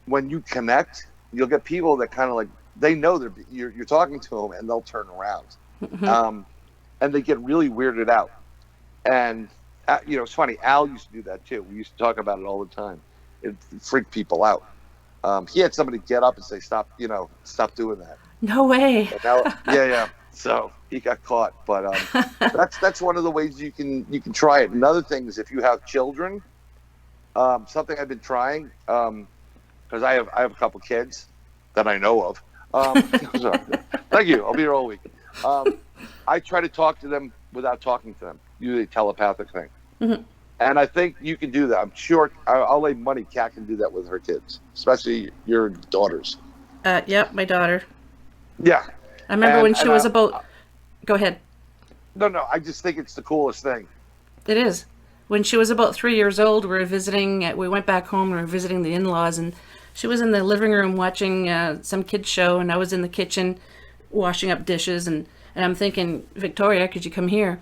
when you connect, you'll get people that kind of like. They know you're talking to them, and they'll turn around, and they get really weirded out. And it's funny. Al used to do that too. We used to talk about it all the time. It freaked people out. He had somebody get up and say, "Stop! Stop doing that." No way. Yeah. So he got caught. But that's one of the ways you can try it. Another thing is if you have children, Something I've been trying, because I have a couple kids that I know of. So, thank you. I'll be here all week. I try to talk to them without talking to them. Usually a telepathic thing. Mm-hmm. And I think you can do that. I'm sure I'll lay money Kat can do that with her kids, especially your daughters. Yep, my daughter. Yeah. I remember when she was about... Go ahead. No. I just think it's the coolest thing. It is. When she was about 3 years old, we went back home, we were visiting the in-laws, and she was in the living room watching some kids show, and I was in the kitchen washing up dishes, and I'm thinking, Victoria, could you come here?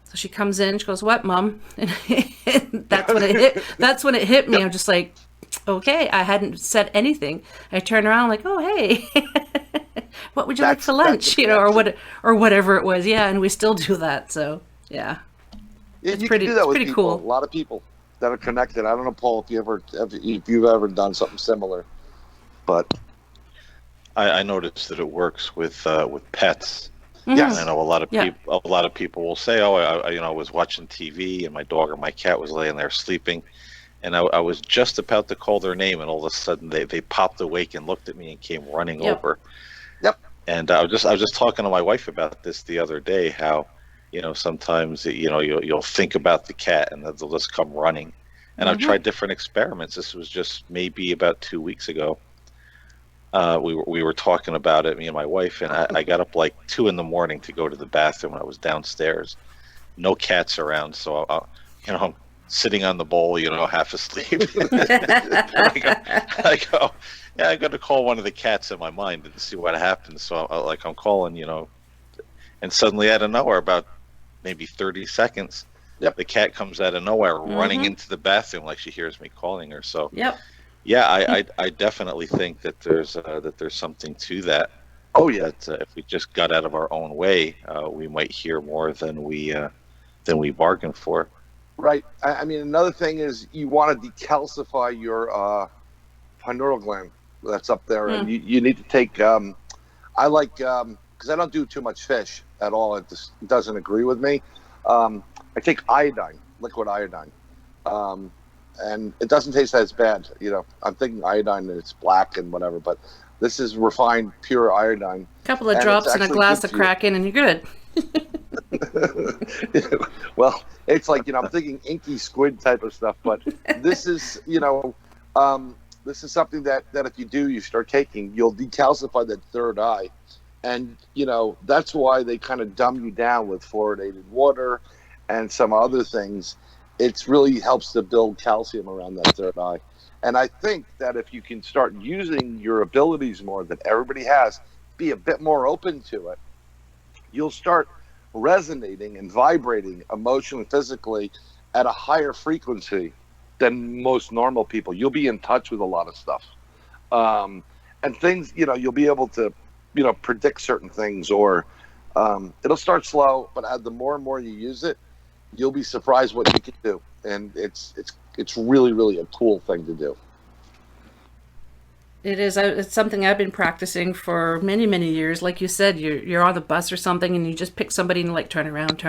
So she comes in, she goes, "What, Mom?" And that's when it hit me. I'm just like, okay, I hadn't said anything. I turn around like, "Oh, hey, what would you like for lunch?" or whatever it was. Yeah, and we still do that. So yeah, it's pretty cool. A lot of people that are connected. I don't know, Paul, if you've ever done something similar, but I noticed that it works with pets. Mm-hmm. Yes. I know a lot of people will say, "Oh, I was watching TV and my dog or my cat was laying there sleeping, and I was just about to call their name, and all of a sudden they popped awake and looked at me and came running over." Yep. And I was just talking to my wife about this the other day. How, sometimes you'll think about the cat and they'll just come running. And I've tried different experiments. This was just maybe about 2 weeks ago. We were talking about it, me and my wife, and I got up like 2 a.m. to go to the bathroom. I was downstairs, no cats around, so I'm sitting on the bowl, half asleep. I go, yeah, I got to call one of the cats in my mind and see what happens. So I'm calling, and suddenly out of nowhere, about maybe 30 seconds, the cat comes out of nowhere, running into the bathroom like she hears me calling her. So yeah, I definitely think that there's something to that. Oh yeah. That if we just got out of our own way, we might hear more than we bargained for. Right. I mean, another thing is you want to decalcify your pineal gland that's up there, and you need to take. I like because I don't do too much fish at all. It just doesn't agree with me. I take iodine, liquid iodine. And it doesn't taste as bad. I'm thinking iodine and it's black and whatever, but this is refined, pure iodine. A couple of drops in a glass of Kraken and you're good. Well, it's like, I'm thinking inky squid type of stuff, but this is, this is something that if you start taking, you'll decalcify that third eye. And, that's why they kind of dumb you down with fluoridated water and some other things. It really helps to build calcium around that third eye. And I think that if you can start using your abilities more that everybody has, be a bit more open to it, you'll start resonating and vibrating emotionally, physically at a higher frequency than most normal people. You'll be in touch with a lot of stuff. And things, you'll be able to, predict certain things, or it'll start slow, but the more and more you use it, you'll be surprised what you can do, and it's really, really a cool thing to do. It is. It's something I've been practicing for many, many years. Like you said, you're on the bus or something, and you just pick somebody and turn around,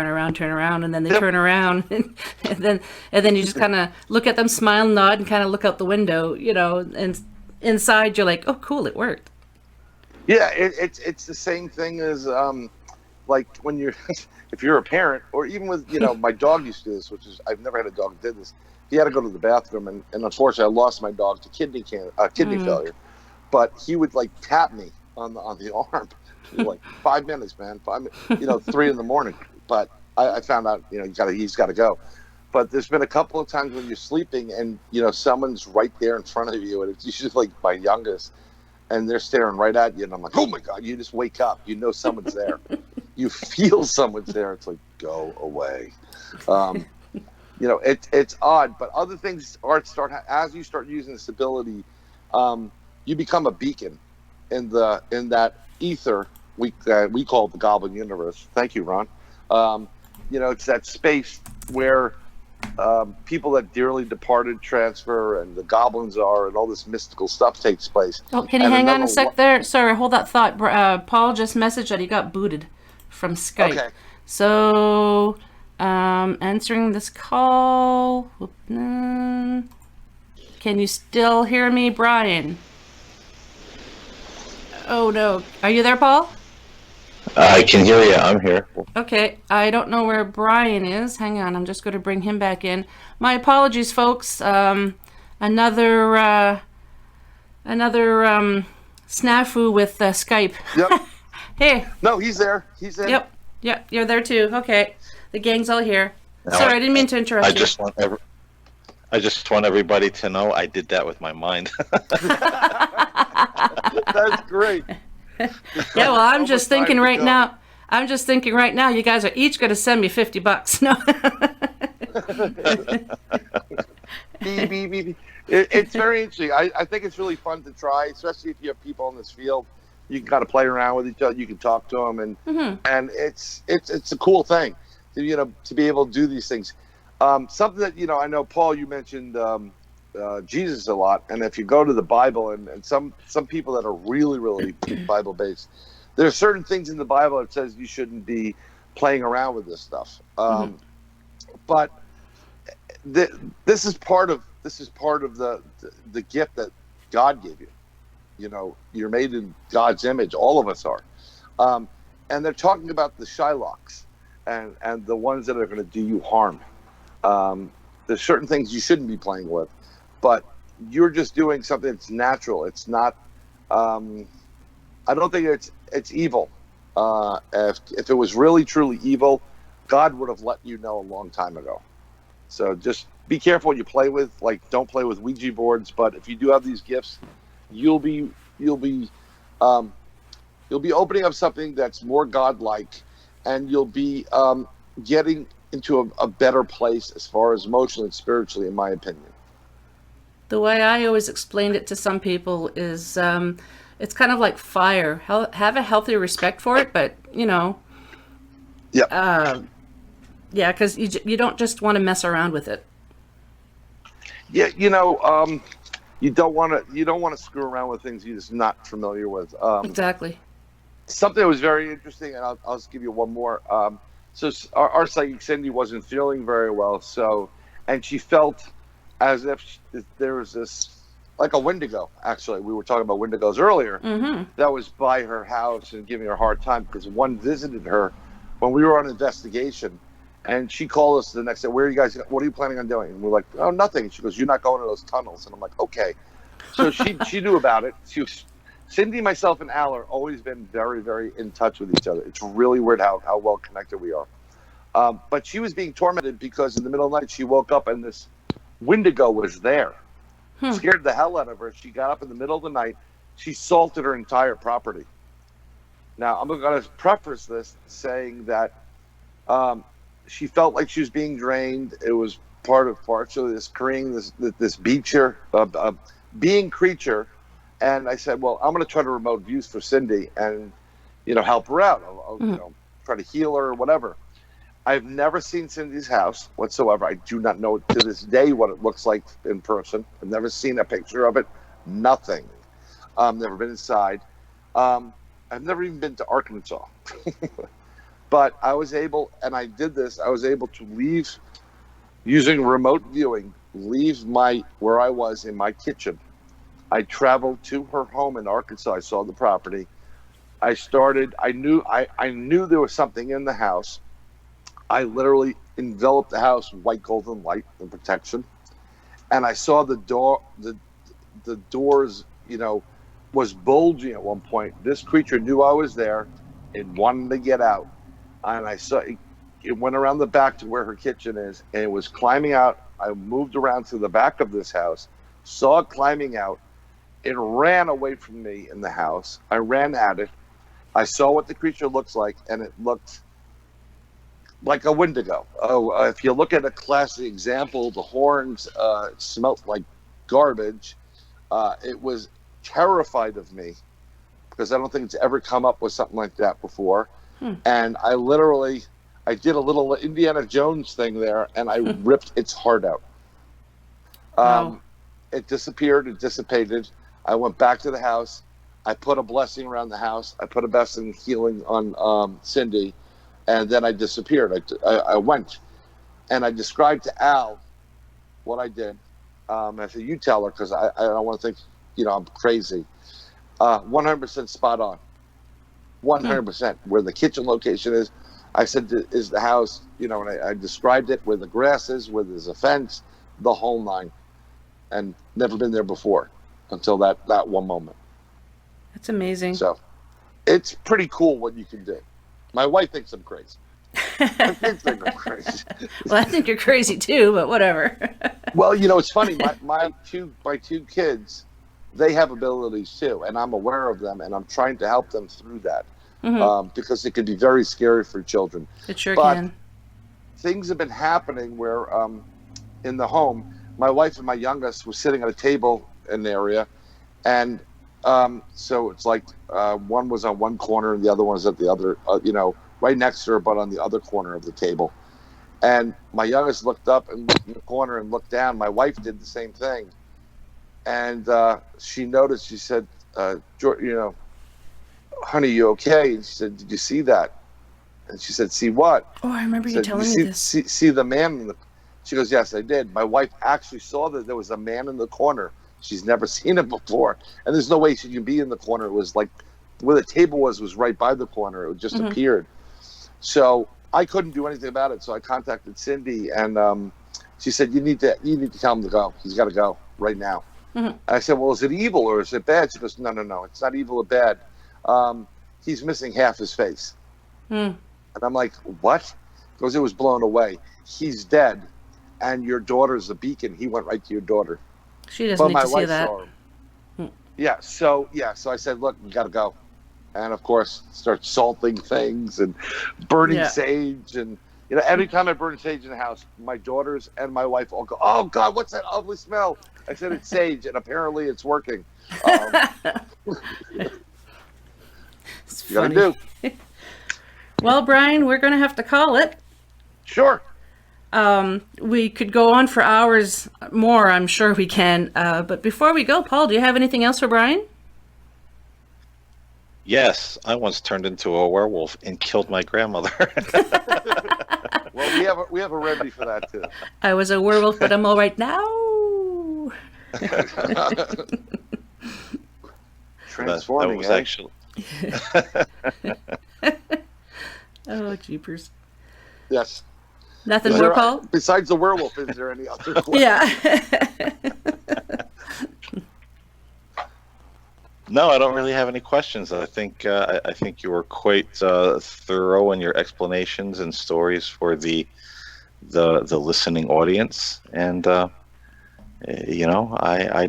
and then they turn around, and then you just kind of look at them, smile, nod, and kind of look out the window, and inside you're like, oh, cool, it worked. Yeah, it's the same thing as like when you're. If you're a parent, or even with, my dog used to do this, which is, I've never had a dog that did this. He had to go to the bathroom, and unfortunately I lost my dog to kidney failure. But he would tap me on the arm, 5 minutes, man, 5 minutes, 3 a.m. But I found out, he's got to go. But there's been a couple of times when you're sleeping and, someone's right there in front of you, and it's usually my youngest, and they're staring right at you, and I'm like, oh my God, you just wake up, someone's there. You feel someone's there. It's like, go away. It's odd, but other things as you start using this ability, you become a beacon in that ether we call the Goblin Universe. Thank you, Ron. It's that space where people that dearly departed transfer, and the goblins are, and all this mystical stuff takes place. Oh, can you hang on a sec there? Sorry, hold that thought. Paul just messaged that he got booted from Skype. Okay. So, answering this call. Can you still hear me, Bryan? Oh no. Are you there, Paul? I can hear you. I'm here. Okay, I don't know where Bryan is. Hang on, I'm just going to bring him back in. My apologies, folks. Another snafu with Skype. Yep. Hey. No, he's there. He's in. Yep, you're there too. Okay, the gang's all here. No, Sorry, I didn't mean to interrupt you. I just want everybody to know I did that with my mind. That's great. Yeah, well, I'm just thinking right now. You guys are each going to send me $50. No. It's very interesting. I think it's really fun to try, especially if you have people in this field. You can kind of play around with each other. You can talk to them, and it's a cool thing to be able to do these things. Something that I know, Paul, you mentioned Jesus a lot, and if you go to the Bible and some people that are really Bible based, there are certain things in the Bible that says you shouldn't be playing around with this stuff. But this is part of the gift that God gave you. You're made in God's image. All of us are, and they're talking about the Shylocks and the ones that are going to do you harm. There's certain things you shouldn't be playing with, but you're just doing something that's natural. It's not. I don't think it's evil. If it was really truly evil, God would have let you know a long time ago. So just be careful what you play with. Like, don't play with Ouija boards. But if you do have these gifts, you'll be opening up something that's more godlike, and you'll be getting into a better place as far as emotionally and spiritually, in my opinion. The way I always explained it to some people is it's kind of like fire. Have a healthy respect for it, but because you don't just want to mess around with it. Yeah, you don't want to screw around with things you're just not familiar with. Exactly. Something that was very interesting, and I'll just give you one more. So our psychic Cindy wasn't feeling very well, and she felt as if there was this, like a Wendigo. Actually, we were talking about Wendigos earlier. That was by her house and giving her a hard time because one visited her when we were on investigation, and she called us the next day. What are you planning on doing? And we're like, oh, nothing. She goes, you're not going to those tunnels. And I'm like, okay. So she knew about it. Cindy, myself, and Al are always been very, very in touch with each other. It's really weird how well connected we are. But she was being tormented because in the middle of the night she woke up and this Wendigo was there. Scared the hell out of her. She got up in the middle of the night. She salted her entire property. Now, I'm going to preface this saying that she felt like she was being drained. It was partially this Korean, this being creature. And I said, well, I'm going to try to remote views for Cindy and, help her out. I'll try to heal her or whatever. I've never seen Cindy's house whatsoever. I do not know to this day what it looks like in person. I've never seen a picture of it. Nothing. Never been inside. I've never even been to Arkansas. But I was able to leave, using remote viewing, where I was in my kitchen. I traveled to her home in Arkansas. I saw the property. I knew there was something in the house. I literally enveloped the house with white golden light and protection. And I saw the doors, was bulging at one point. This creature knew I was there. It wanted to get out. And I saw it went around the back to where her kitchen is, and it was climbing out. I moved around to the back of this house, saw it climbing out. It ran away from me in the house. I ran at it. I saw what the creature looks like, and it looked like a Wendigo. If you look at a classic example, the horns smelt like garbage. It was terrified of me because I don't think it's ever come up with something like that before. And I did a little Indiana Jones thing there, and I ripped its heart out. Wow. It disappeared. It dissipated. I went back to the house. I put a blessing around the house. I put a blessing healing on Cindy, and then I disappeared. I went, and I described to Al what I did. I said, you tell her, because I don't want to think, I'm crazy. 100% spot on. 100%. Where the kitchen location is, I said, is the house, and I described it, where the grass is, where there's a fence, the whole nine. And never been there before until that one moment. That's amazing. So it's pretty cool what you can do. My wife thinks I'm crazy. My kids think I'm crazy. Well, I think you're crazy too, but whatever. Well, it's funny. My two kids, they have abilities too, and I'm aware of them, and I'm trying to help them through that, because it can be very scary for children. It sure but can. Things have been happening where, in the home, my wife and my youngest were sitting at a table in the area, and so it's like one was on one corner and the other one was at the other, right next to her, but on the other corner of the table. And my youngest looked up and looked in the corner and looked down. My wife did the same thing. And she noticed, she said, honey, you okay? And she said, did you see that? And she said, see what? Oh, I remember you telling me this. See the man in the... She goes, yes, I did. My wife actually saw that there was a man in the corner. She's never seen it before. And there's no way she can be in the corner. It was like where the table was right by the corner. It just appeared. So I couldn't do anything about it. So I contacted Cindy, and she said, you need to tell him to go. He's got to go right now. And I said, well, is it evil or is it bad? She goes, no. It's not evil or bad. He's missing half his face. And I'm like, what? Because it was blown away. He's dead. And your daughter's a beacon. He went right to your daughter. She doesn't need to see that. Saw him. Yeah. So I said, look, you got to go. And of course, start salting things and burning sage. And, every time I burn sage in the house, my daughters and my wife all go, oh God, what's that ugly smell? I said, it's sage. And apparently it's working. It's you got funny. to do. Well, Bryan, we're going to have to call it. Sure. We could go on for hours more, I'm sure we can. But before we go, Paul, do you have anything else for Bryan? Yes, I once turned into a werewolf and killed my grandmother. Well, we have a remedy for that too. I was a werewolf, but I'm all right now. Transforming. That was actually... Oh, jeepers. Yes. Nothing more, Paul? Besides the werewolf, is there any other question? Yeah. No, I don't really have any questions. I think you were quite thorough in your explanations and stories for the listening audience, and I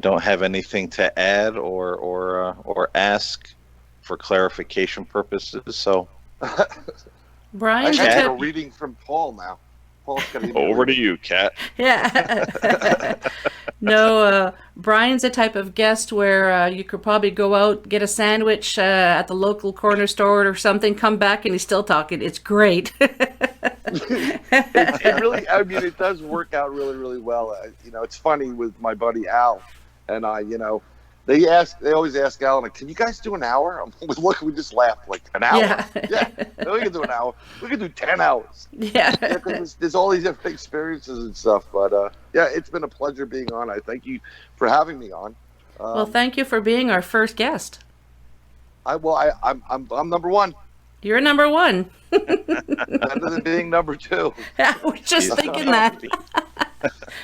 don't have anything to add or ask for clarification purposes. So, Bryan, I the have a type, reading from Paul now. Paul's gonna give me over to you, Kat. yeah. No, Bryan's the type of guest where you could probably go out, get a sandwich at the local corner store or something, come back, and he's still talking. It's great. It really, it does work out really, really well. It's funny with my buddy Al and I. They always ask Al, can you guys do an hour? We just laughed, like, an hour? Yeah. We can do an hour. We can do 10 hours. Yeah. There's all these different experiences and stuff. But, it's been a pleasure being on. I thank you for having me on. Well, thank you for being our first guest. I'm number one. You're number one. Better than being number two. I was just thinking that.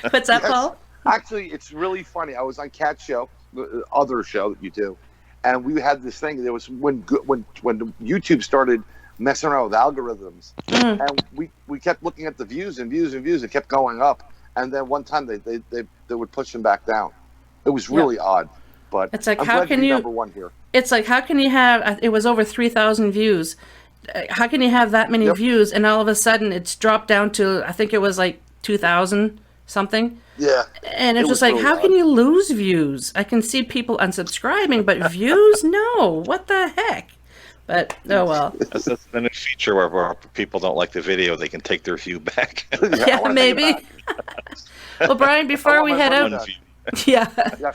What's that, Paul? Actually, it's really funny. I was on Kat's show, the other show that you do, and we had this thing. There was when YouTube started messing around with algorithms, and we kept looking at the views and views and views. It kept going up, and then one time they would push them back down. It was really odd, but it's like, I'm how glad can to be you? number one here. It's like, how can you have? It was over 3,000 views. How can you have that many views and all of a sudden it's dropped down to, I think it was like 2,000 something. Yeah. And it's just like, really how odd. can you lose views? I can see people unsubscribing, but views? No. What the heck? But, oh well. That's the new feature where people don't like the video, they can take their view back. I Yeah, wanna maybe. take it Well, Bryan, before I we want head my out, money yeah. Yeah.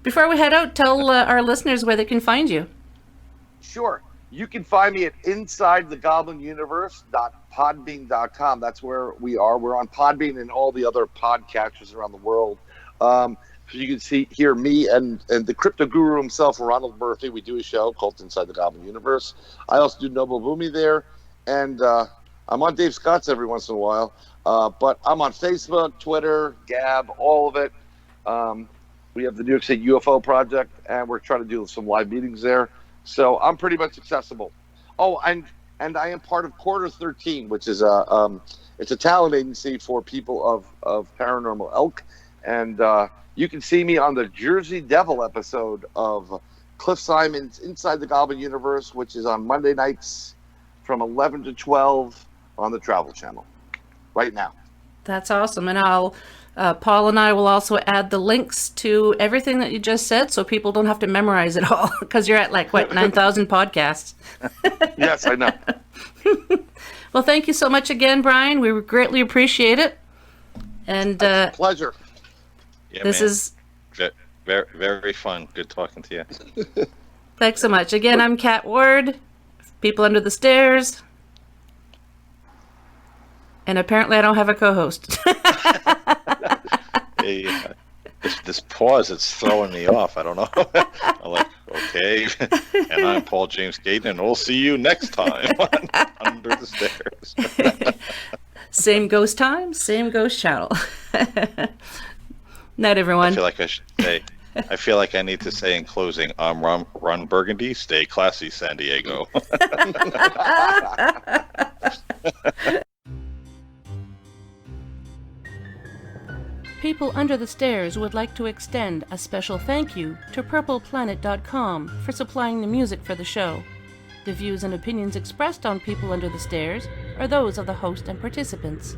Before we head out, tell our listeners where they can find you. Sure. You can find me at InsideTheGoblinUniverse.podbean.com. That's where we are. We're on Podbean and all the other podcatchers around the world. So you can hear me and the crypto guru himself, Ronald Murphy. We do a show called Inside the Goblin Universe. I also do Noble Boomy there, and I'm on Dave Scott's every once in a while. But I'm on Facebook, Twitter, Gab, all of it. We have the New York State UFO Project, and we're trying to do some live meetings there. So I'm pretty much accessible. Oh, and I am part of Quarter 13, which is it's a talent agency for people of paranormal ilk, and you can see me on the Jersey Devil episode of Cliff Simon's Inside the Goblin Universe, which is on Monday nights from 11 to 12 on the Travel Channel right now. That's awesome. And Paul and I will also add the links to everything that you just said so people don't have to memorize it all, because you're at 9,000 podcasts. Yes, I know. Well, thank you so much again, Bryan. We greatly appreciate it. And pleasure. Yeah, this man. is very, very fun. Good talking to you. Thanks so much. Again, I'm Kat Ward, People Under the Stairs. And apparently I don't have a co-host. Yeah. This pause, it's throwing me off. I don't know. I'm like, okay. And I'm Paul James Gaten, and we'll see you next time on Under the Stairs. Same ghost time, same ghost channel. Night, everyone. I feel like I should say, I feel like I need to say in closing, I'm Ron Burgundy. Stay classy, San Diego. People Under the Stairs would like to extend a special thank you to PurplePlanet.com for supplying the music for the show. The views and opinions expressed on People Under the Stairs are those of the host and participants.